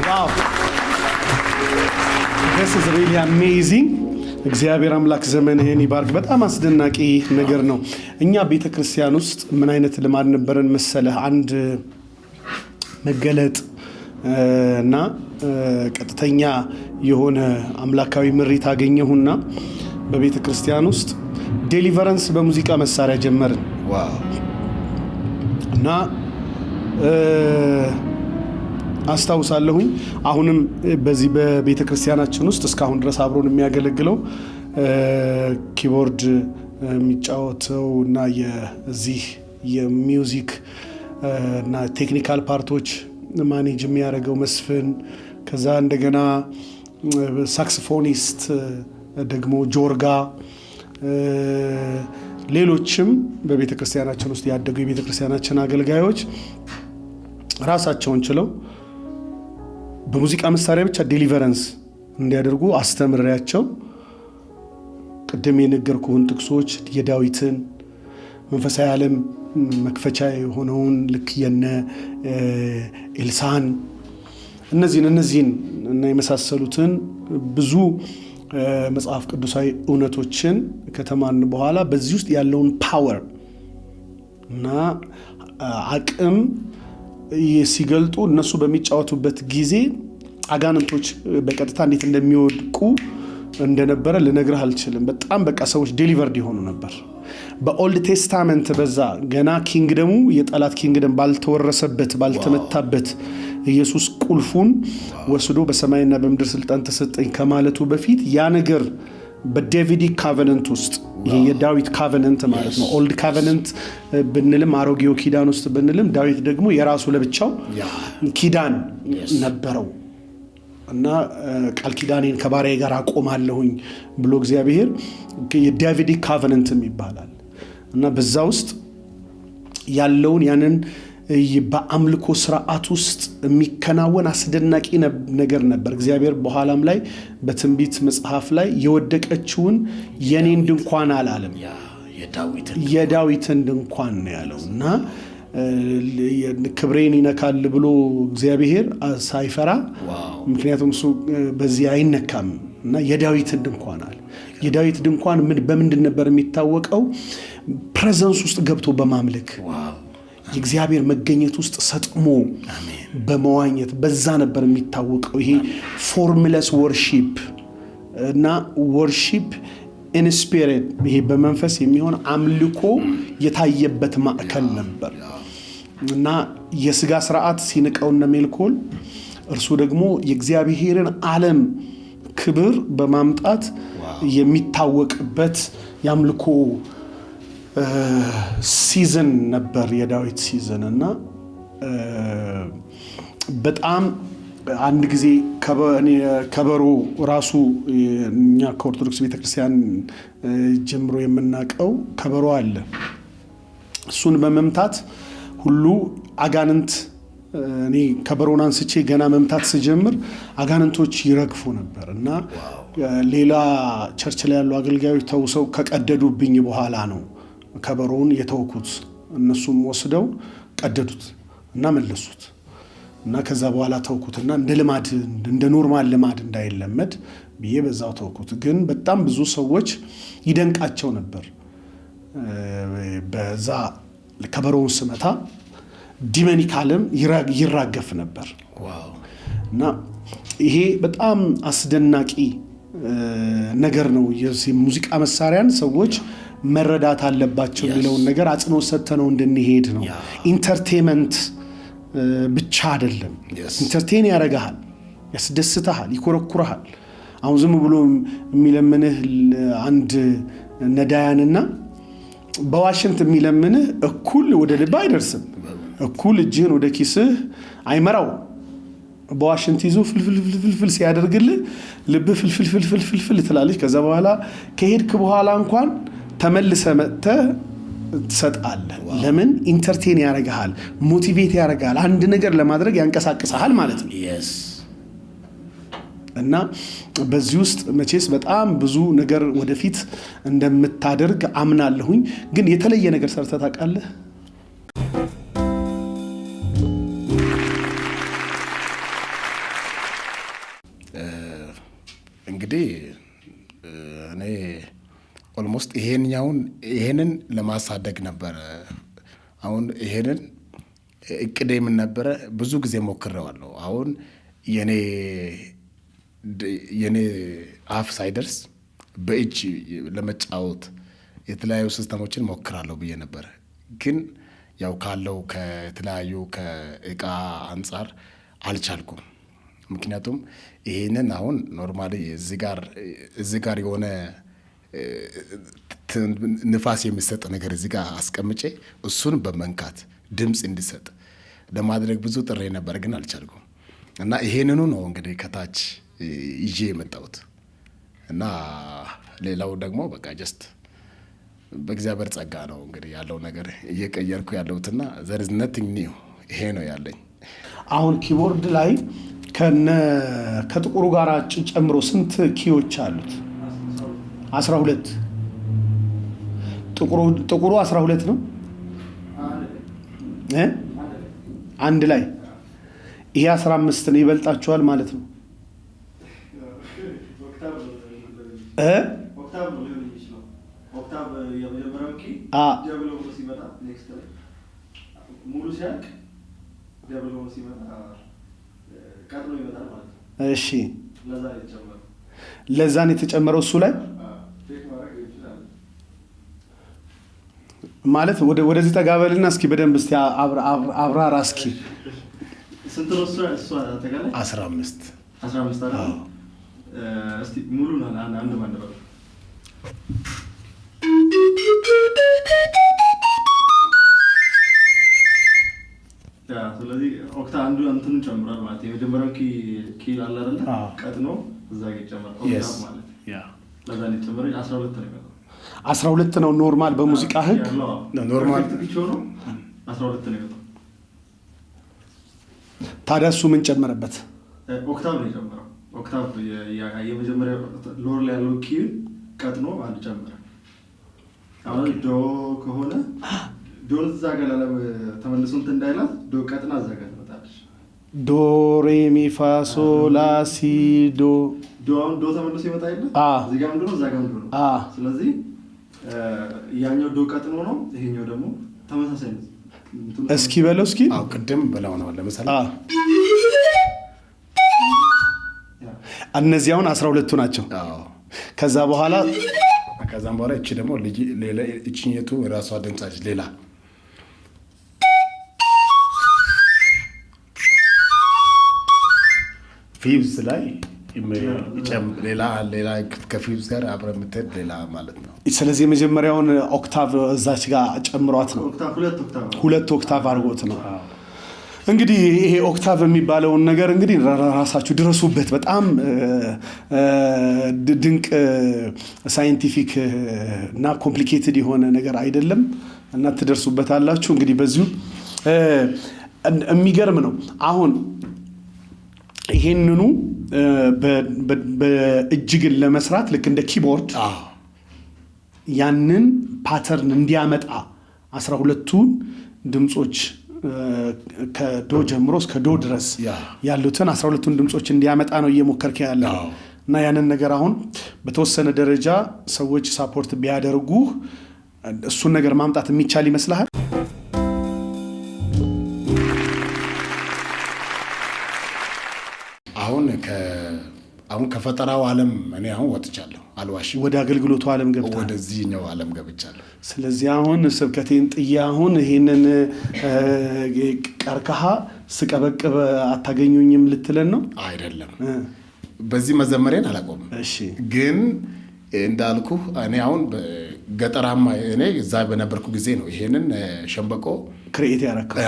Wow. This is really amazing. እግዚአብሔር አምላክ ዘመንህን ይባርክ። በጣም አስደናቂ ነገር ነው። እኛ ቤተክርስቲያን ውስጥ ምን አይነት ልማድ ነበረን መሰለህ? አንድ መገለጥ እና ቀጥተኛ የሆነ አምላካዊ ምሪት አገኘሁና በቤተክርስቲያን ውስጥ ዴሊቨረንስ በሙዚቃ መሳሪያ ጀመርን። ዋው! እና አስታውሳለሁኝ አሁንም በዚህ በቤተክርስቲያናችን ውስጥ እስካሁን ድረስ አብሮን የሚያገለግለው ኪቦርድ የሚጫወተው እና የዚህ የሚውዚክ እና ቴክኒካል ፓርቶች ማኔጅ የሚያደርገው መስፍን፣ ከዛ እንደገና ሳክስፎኒስት ደግሞ ጆርጋ፣ ሌሎችም በቤተክርስቲያናችን ውስጥ ያደጉ የቤተክርስቲያናችን አገልጋዮች ራሳቸውን ችለው በሙዚቃ መሳሪያ ብቻ ዴሊቨረንስ እንዲያደርጉ አስተምሬያቸው ቅድም የነገርኩህን ጥቅሶች የዳዊትን መንፈሳዊ ዓለም መክፈቻ የሆነውን ልክ የነ ኤልሳን እነዚህን እና የመሳሰሉትን ብዙ መጽሐፍ ቅዱሳዊ እውነቶችን ከተማን በኋላ በዚህ ውስጥ ያለውን ፓወር እና አቅም ሲገልጡ እነሱ በሚጫወቱበት ጊዜ አጋንንቶች በቀጥታ እንዴት እንደሚወድቁ እንደነበረ ልነግርህ አልችልም። በጣም በቃ ሰዎች ዴሊቨርድ ይሆኑ ነበር። በኦልድ ቴስታመንት በዛ ገና ኪንግደሙ የጠላት ኪንግደም ባልተወረሰበት ባልተመታበት ኢየሱስ ቁልፉን ወስዶ በሰማይና በምድር ስልጣን ተሰጠኝ ከማለቱ በፊት ያ ነገር በዴቪዲክ ካቨነንት ውስጥ ይሄ የዳዊት ካቨነንት ማለት ነው። ኦልድ ካቨነንት ብንልም አሮጌው ኪዳን ውስጥ ብንልም ዳዊት ደግሞ የራሱ ለብቻው ኪዳን ነበረው እና ቃል ኪዳኔን ከባሪያዬ ጋር አቆማለሁኝ ብሎ እግዚአብሔር የዴቪዲክ ካቨነንትም ይባላል እና በዛ ውስጥ ያለውን ያንን በአምልኮ ስርዓት ውስጥ የሚከናወን አስደናቂ ነገር ነበር። እግዚአብሔር በኋላም ላይ በትንቢት መጽሐፍ ላይ የወደቀችውን የኔን ድንኳን አላለም፣ የዳዊትን ድንኳን ነው ያለው እና ክብሬን ይነካል ብሎ እግዚአብሔር ሳይፈራ ምክንያቱም እሱ በዚህ አይነካም እና የዳዊትን ድንኳን አለ። የዳዊት ድንኳን በምንድን ነበር የሚታወቀው? ፕሬዘንስ ውስጥ ገብቶ በማምለክ የእግዚአብሔር መገኘት ውስጥ ሰጥሞ በመዋኘት በዛ ነበር የሚታወቀው። ይሄ ፎርሙለስ ወርሺፕ እና ወርሺፕ ኢን ስፒሪት፣ ይሄ በመንፈስ የሚሆን አምልኮ የታየበት ማዕከል ነበር እና የሥጋ ስርዓት ሲንቀውና ሜልኮል እርሱ ደግሞ የእግዚአብሔርን ዓለም ክብር በማምጣት የሚታወቅበት የአምልኮ ሲዝን ነበር የዳዊት ሲዝን እና በጣም አንድ ጊዜ ከበሮ ራሱ እኛ ከኦርቶዶክስ ቤተክርስቲያን ጀምሮ የምናውቀው ከበሮ አለ። እሱን በመምታት ሁሉ አጋንንት እኔ ከበሮን አንስቼ ገና መምታት ስጀምር አጋንንቶች ይረግፉ ነበር እና ሌላ ቸርች ላይ ያሉ አገልጋዮች ተውሰው ከቀደዱብኝ በኋላ ነው ከበሮውን የተወኩት። እነሱም ወስደው ቀደዱት እና መለሱት እና ከዛ በኋላ ተውኩትና እንደ ኖርማል ልማድ እንዳይለመድ ብዬ በዛው ተውኩት። ግን በጣም ብዙ ሰዎች ይደንቃቸው ነበር። በዛ ከበሮውን ስመታ ዲመኒክ ዓለም ይራገፍ ነበር እና ይሄ በጣም አስደናቂ ነገር ነው። የዚህ ሙዚቃ መሳሪያን ሰዎች መረዳት አለባቸው የሚለውን ነገር አጽንኦት ሰጥተነው እንድንሄድ ነው። ኢንተርቴንመንት ብቻ አይደለም። ኢንተርቴን ያረጋሃል፣ ያስደስትሃል፣ ይኮረኩረሃል። አሁን ዝም ብሎ የሚለምንህ አንድ ነዳያንና በዋሽንት የሚለምንህ እኩል ወደ ልብ አይደርስም፣ እኩል እጅህን ወደ ኪስህ አይመራው። እና ኢንተርቴን ያረጋሃል፣ ያስደስትሃል፣ ይኮረኩረሃል። አሁን ዝም ብሎ የሚለምንህ አንድ ነዳያንና በዋሽንት የሚለምንህ እኩል ወደ ልብ አይደርስም፣ እኩል እጅህን ወደ ኪስህ አይመራው። እና ኢንተርቴን ያረጋሃል፣ ያስደስትሃል፣ ይኮረኩረሃል። በዋሽንት ይዞ ፍልፍል ሲያደርግልህ ልብ ፍልፍል ትላለች። ከዛ በኋላ ከሄድክ በኋላ እንኳን ተመልሰ መጥተህ ትሰጣለህ። ለምን ኢንተርቴን ያደርግሃል፣ ሞቲቬት ያደርግሃል፣ አንድ ነገር ለማድረግ ያንቀሳቅስሃል ማለት ነው። እና በዚህ ውስጥ መቼስ በጣም ብዙ ነገር ወደፊት እንደምታደርግ አምናለሁኝ። ግን የተለየ ነገር ሰርተህ ታውቃለህ? እንግዲህ እኔ ኦልሞስት ይሄንን ለማሳደግ ነበር። አሁን ይሄንን እቅዴ ምን ነበረ? ብዙ ጊዜ ሞክሬዋለሁ። አሁን የኔ አፍ ሳይደርስ በእጅ ለመጫወት የተለያዩ ሲስተሞችን ሞክራለሁ ብዬ ነበር። ግን ያው ካለው ከተለያዩ ከእቃ አንጻር አልቻልኩም። ምክንያቱም ይሄንን አሁን ኖርማሊ እዚህ ጋር የሆነ ንፋስ የሚሰጥ ነገር እዚህ ጋር አስቀምጬ እሱን በመንካት ድምፅ እንዲሰጥ ለማድረግ ብዙ ጥሬ ነበር፣ ግን አልቻልኩም። እና ይሄንኑ ነው እንግዲህ ከታች ይዤ የመጣሁት። እና ሌላው ደግሞ በቃ ጀስት በእግዚአብሔር ጸጋ ነው እንግዲህ ያለው ነገር እየቀየርኩ ያለሁትና there is nothing new። ይሄ ነው ያለኝ። አሁን ኪቦርድ ላይ ከጥቁሩ ጋር ጨምሮ ስንት ኪዎች አሉት? 12። ጥቁሩ 12 ነው አንድ ላይ። ይሄ 15 ነው። ይበልጣቸዋል ማለት ነው። እሺ ለዛን የተጨመረው እሱ ላይ ማለት ወደዚህ ተጋበልና እስኪ በደንብ እስቲ አብራራ እስኪ። ስንት ነው እሱ አጠቃላይ? 15 አይደል? እስቲ ሙሉ ነው አንድ ባንድ ነው። ስለዚህ ኦክታ አንዱ እንትኑን ጨምሯል ማለት የመጀመሪያው ኪ አለ አይደል? ቀጥኖ እዛ ጋር ይጨምራል ኦክታቭ ማለት ያ። ለዛ ነው ጨምረው 12 ነው የሚመጣው። 12 ነው ኖርማል በሙዚቃ ህግ ኖርማል ፒች ነው 12 ነው የሚመጣው። ታዲያ እሱ ምን ጨመረበት? ኦክታቭ ነው የጨመረው። ኦክታቭ የመጀመሪያው ሎር ላይ ያለው ኪ ቀጥኖ አንድ ጨመረ። አሁን ዶ ከሆነ ዶ እዛ ጋር ተመልሶ እንትን እንዳይላት ዶ ቀጥና እዛ ጋር ትመጣለች። ዶ ሬ ሚ ፋ ሶ ላ ሲ ዶ ዶ ተመልሶ ይመጣ የለ እዚህ ጋር ምንድነው እዛ ጋር ምንድነው። ስለዚህ ያኛው ዶ ቀጥኖ ነው፣ ይሄኛው ደግሞ ተመሳሳይ ነው። እስኪ በለው እስኪ ቅድም በላው ነው ለምሳሌ እነዚህ አሁን 12ቱ ናቸው። ከዛም በኋላ እቺ ደግሞ ሌላ እቺኛቱ ራሷ ድምጻች ሌላ ፊብስ ላይ ሌላ ከፊብስ ጋር አብረ የምትሄድ ሌላ ማለት ነው። ስለዚህ የመጀመሪያውን ኦክታቭ እዛች ጋር ጨምሯት ነው። ሁለት ኦክታቭ አድርጎት ነው። እንግዲህ ይሄ ኦክታቭ የሚባለውን ነገር እንግዲህ ራሳችሁ ድረሱበት። በጣም ድንቅ ሳይንቲፊክ እና ኮምፕሊኬትድ የሆነ ነገር አይደለም እና ትደርሱበታላችሁ። እንግዲህ በዚሁ የሚገርም ነው። አሁን ይሄንኑ በእጅግን ለመስራት ልክ እንደ ኪቦርድ ያንን ፓተርን እንዲያመጣ 12ቱን ድምጾች ከዶ ጀምሮ እስከ ዶ ድረስ ያሉትን 12ቱን ድምጾች እንዲያመጣ ነው እየሞከርክ ያለው እና ያንን ነገር አሁን በተወሰነ ደረጃ ሰዎች ሳፖርት ቢያደርጉ እሱን ነገር ማምጣት የሚቻል ይመስልሃል? አሁን ከፈጠራው ዓለም እኔ አሁን ወጥቻለሁ፣ አልዋሽም። ወደ አገልግሎቱ ዓለም ገብቻለሁ፣ ወደዚህኛው ዓለም ገብቻለሁ። ስለዚህ አሁን ስብከቴን ጥዬ አሁን ይሄንን ቀርከሃ ስቀበቅበ አታገኙኝም ልትለን ነው? አይደለም፣ በዚህ መዘመሬን አላቆምም። እሺ፣ ግን እንዳልኩ እኔ አሁን ገጠራማ እኔ እዛ በነበርኩ ጊዜ ነው ይሄንን ሸምበቆ ክሬኤት ያደረከው።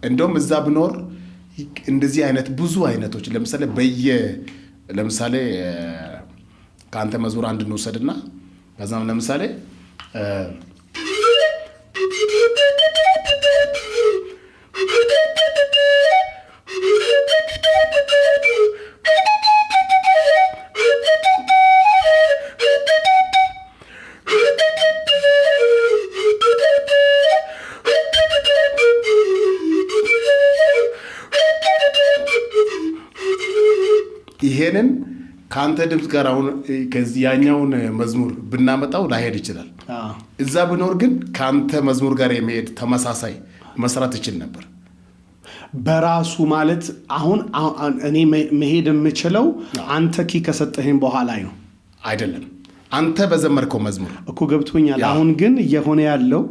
እንደውም እዛ ብኖር እንደዚህ አይነት ብዙ አይነቶች ለምሳሌ ከአንተ መዝሙር አንድ እንውሰድና ከዛም ለምሳሌ ይሄንን ካንተ ድምጽ ጋር አሁን ከዚህ ያኛውን መዝሙር ብናመጣው ላይሄድ ይችላል። እዛ ብኖር ግን ካንተ መዝሙር ጋር የሚሄድ ተመሳሳይ መስራት ይችል ነበር በራሱ ማለት አሁን እኔ መሄድ የምችለው አንተ ኪ ከሰጠህን በኋላ ነው አይደለም አንተ በዘመርከው መዝሙር እኮ ገብቶኛል። አሁን ግን እየሆነ ያለው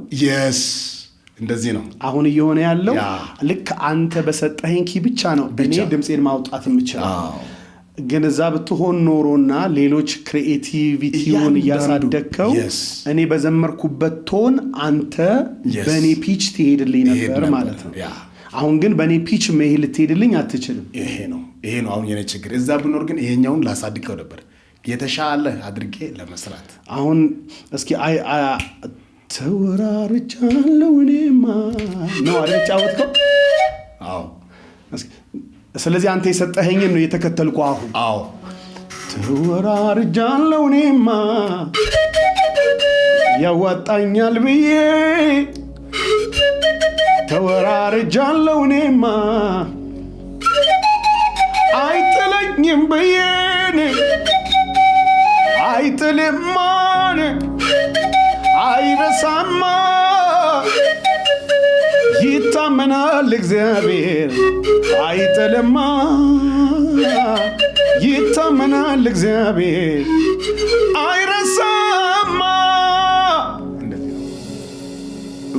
እንደዚህ ነው። አሁን እየሆነ ያለው ልክ አንተ በሰጠህን ኪ ብቻ ነው እኔ ድምጼን ማውጣት የምችለው። ግን እዛ ብትሆን ኖሮና ሌሎች ክሪኤቲቪቲውን ያሳደከው እኔ በዘመርኩበት ቶን አንተ በኔ ፒች ትሄድልኝ ነበር ማለት ነው። አሁን ግን በኔ ፒች መሄድ ልትሄድልኝ አትችልም። ይሄ ነው አሁን የኔ ችግር። እዛ ብኖር ግን ይሄኛውን ላሳድከው ነበር የተሻለ አድርጌ ለመስራት። አሁን እስኪ ተወራርጃለሁ እኔማ ነው አይደል ጫወትከው? አዎ ስለዚህ አንተ የሰጠኸኝን ነው የተከተልኩ። አሁን ተወራርጃለሁ እኔማ ያዋጣኛል ብዬ ተወራርጃለሁ እኔማ አይጥለኝም ብዬ አይጥልማን አይረሳማ ይታመናል እግዚአብሔር አይጥልማ ይታመናል እግዚአብሔር አይረሳማ።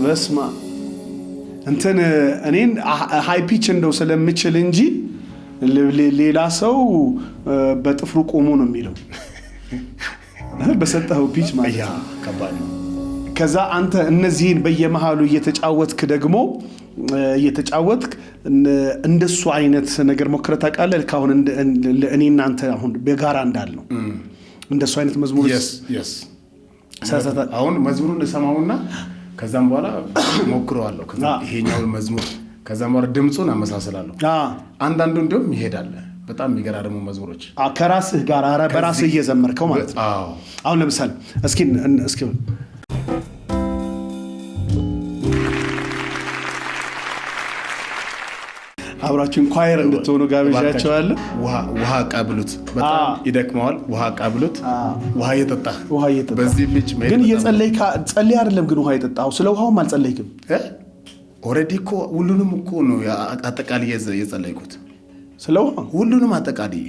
በስማ እንትን እኔን ሃይ ፒች እንደው ስለምችል እንጂ ሌላ ሰው በጥፍሩ ቆሞ ነው የሚለው በሰጠው ፒች ማለት ነው። ከባድ ነው። ከዛ አንተ እነዚህን በየመሃሉ እየተጫወትክ ደግሞ እንደሱ አይነት ነገር ሞክረህ ታውቃለህ? ካሁን እኔ እናንተ አሁን በጋራ እንዳልነው እንደሱ አይነት መዝሙር አሁን መዝሙሩን እሰማውና ከዛም በኋላ ሞክረዋለሁ። ከዛ ይሄኛው መዝሙር ከዛም በኋላ ድምጹን አመሳስላለሁ። አንዳንዱ እንደውም ይሄዳል። በጣም የሚገራርሙ መዝሙሮች ከራስህ ጋር በራስህ እየዘመርከው ማለት ነው። አሁን ለምሳሌ እስኪ አብራችን ኳየር እንድትሆኑ ጋብዣቸዋለሁ። ውሃ ቀብሉት፣ በጣም ይደክመዋል። ውሃ ቀብሉት። ውሃ እየጠጣ በዚህ ፊች ግን ጸልይ አይደለም ግን ውሃ እየጠጣው ስለ ውሃውም አልጸለይክም። ኦልሬዲ እኮ ሁሉንም እኮ ነው አጠቃላይ የጸለይኩት። ስለ ውሃ ሁሉንም አጠቃላይ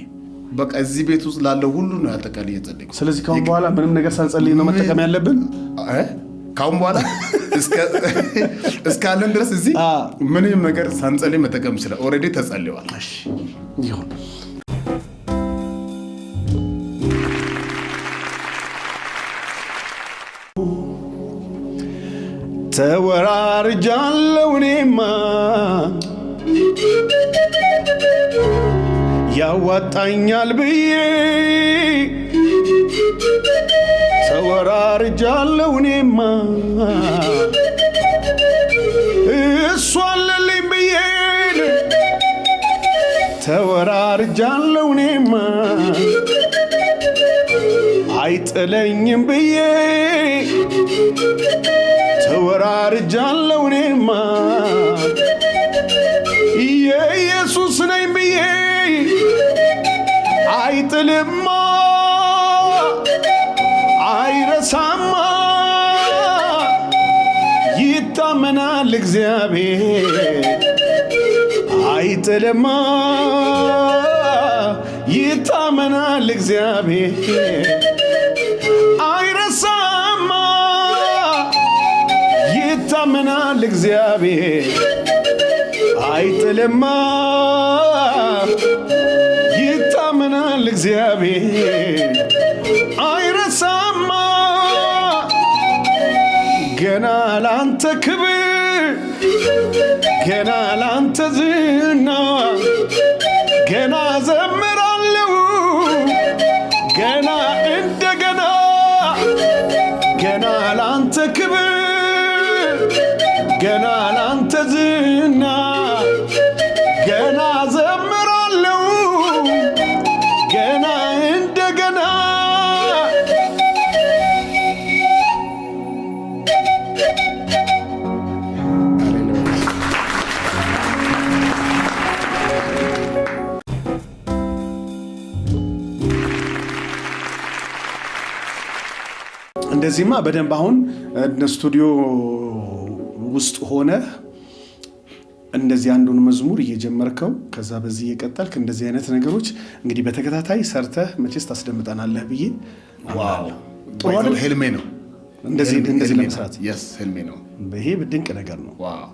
በቃ እዚህ ቤት ውስጥ ላለው ሁሉ ነው አጠቃላይ የጸለይኩት። ስለዚህ ካሁን በኋላ ምንም ነገር ሳንጸልይ ነው መጠቀም ያለብን። ካሁን በኋላ እስካለን ድረስ እዚህ ምንም ነገር ሳንጸልይ መጠቀም ይችላል። ኦልሬዲ ተጸልየዋል። ይሁን ተወራርጃለሁ እኔማ ያዋጣኛል ብዬ ተወራርጃለሁ እኔማ እሱ አለልኝ ብዬ ተወራርጃለሁ እኔማ አይጥለኝም ብዬ ተወራርጃለሁ እኔማ የኢየሱስ ነኝ ብዬ አይጥልማ አይረሳማ ይታመናል እግዚአብሔር አይጥልማ ይታመናል እግዚአብሔር አይረሳማ ይታመናል እግዚአብሔር አይጥልማ ይታመናል እግዚአብሔር አይረሳማ ገና ላንተ ክብር ገና ላንተ ዝና ባንተ ዝና ገና ዘምራለሁ ገና እንደገና እንደዚህማ በደንብ አሁን ስቱዲዮ ውስጥ ሆነ እንደዚህ አንዱን መዝሙር እየጀመርከው ከዛ በዚህ እየቀጠልክ እንደዚህ አይነት ነገሮች እንግዲህ በተከታታይ ሰርተህ መቼስ ታስደምጠናለህ ብዬ ዋው ጥሩ አይደል? ህልሜ ነው እንደዚህ ለመስራት ህልሜ ነው። ይሄ ድንቅ ነገር ነው። ዋው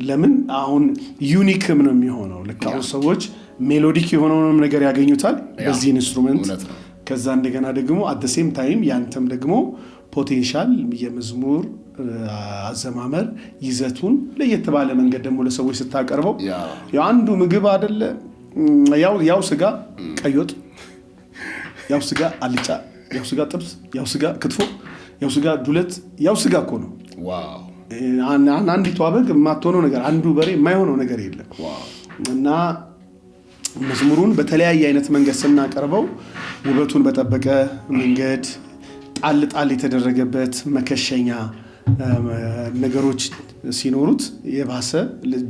ለምን አሁን ዩኒክም ነው የሚሆነው። ልክ አሁን ሰዎች ሜሎዲክ የሆነውንም ነገር ያገኙታል በዚህ ኢንስትሩመንት። ከዛ እንደገና ደግሞ አት ዘ ሴም ታይም ያንተም ደግሞ ፖቴንሻል የመዝሙር አዘማመር ይዘቱን ለየት ባለ መንገድ ደግሞ ለሰዎች ስታቀርበው ያው አንዱ ምግብ አይደለ ያው ስጋ ቀይ ወጥ፣ ያው ስጋ አልጫ፣ ያው ስጋ ጥብስ፣ ያው ስጋ ክትፎ፣ ያው ስጋ ዱለት፣ ያው ስጋ እኮ ነው። ዋው አንዲቷ በግ የማትሆነው ነገር አንዱ በሬ የማይሆነው ነገር የለም። እና መዝሙሩን በተለያየ አይነት መንገድ ስናቀርበው ውበቱን በጠበቀ መንገድ ጣል ጣል የተደረገበት መከሸኛ ነገሮች ሲኖሩት የባሰ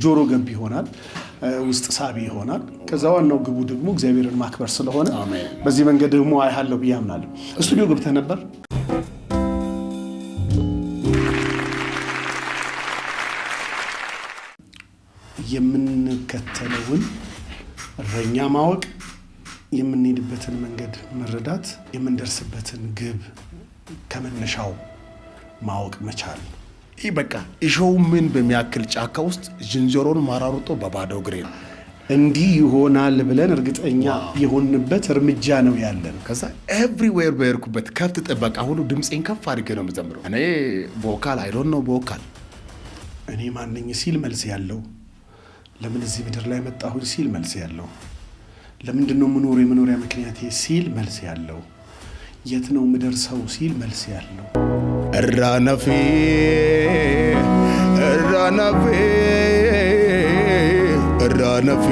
ጆሮ ገብ ይሆናል፣ ውስጥ ሳቢ ይሆናል። ከዛ ዋናው ግቡ ደግሞ እግዚአብሔርን ማክበር ስለሆነ በዚህ መንገድ ደግሞ አይሃለሁ ብዬ አምናለሁ። ስቱዲዮ ገብተህ ነበር? የምንከተለውን እረኛ ማወቅ፣ የምንሄድበትን መንገድ መረዳት፣ የምንደርስበትን ግብ ከመነሻው ማወቅ መቻል። ይህ በቃ እሾው ምን በሚያክል ጫካ ውስጥ ዝንጀሮን ማራሩጦ በባዶ እግሬ እንዲህ ይሆናል ብለን እርግጠኛ የሆንበት እርምጃ ነው ያለን። ከዛ ኤቭሪዌር በሄድኩበት ከብት ጥበቃ ሁሉ ድምፄን ከፍ አድርጌ ነው የምዘምረው። እኔ ቦካል አይዶን ነው ቦካል እኔ ማንኝ ሲል መልስ ያለው፣ ለምን እዚህ ምድር ላይ መጣሁ ሲል መልስ ያለው፣ ለምንድን ነው የምኖረው የመኖሪያ ምክንያቴ ሲል መልስ ያለው፣ የት ነው ምደርሰው ሲል መልስ ያለው። እራነፌ እራነፌ እራነፌ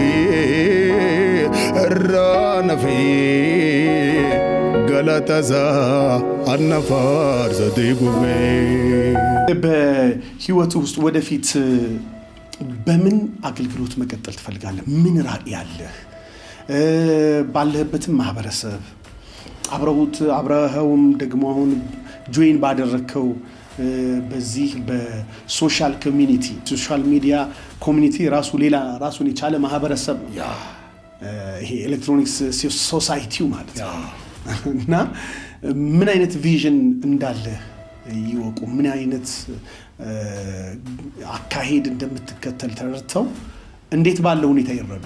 እራነፌ ገለተዛ አነፋር ዘዴጉቤ። በህይወቱ ውስጥ ወደፊት በምን አገልግሎት መቀጠል ትፈልጋለህ? ምን ራዕይ ያለህ? ባለህበትም ማህበረሰብ አብረኸውም ደግሞ አሁን ጆይን ባደረከው በዚህ በሶሻል ኮሚኒቲ ሶሻል ሚዲያ ኮሚኒቲ ራሱ ሌላ ራሱን የቻለ ማህበረሰብ ነው። ይሄ ኤሌክትሮኒክስ ሶሳይቲው ማለት ነው። እና ምን አይነት ቪዥን እንዳለ ይወቁ። ምን አይነት አካሄድ እንደምትከተል ተረድተው እንዴት ባለው ሁኔታ ይረዱ።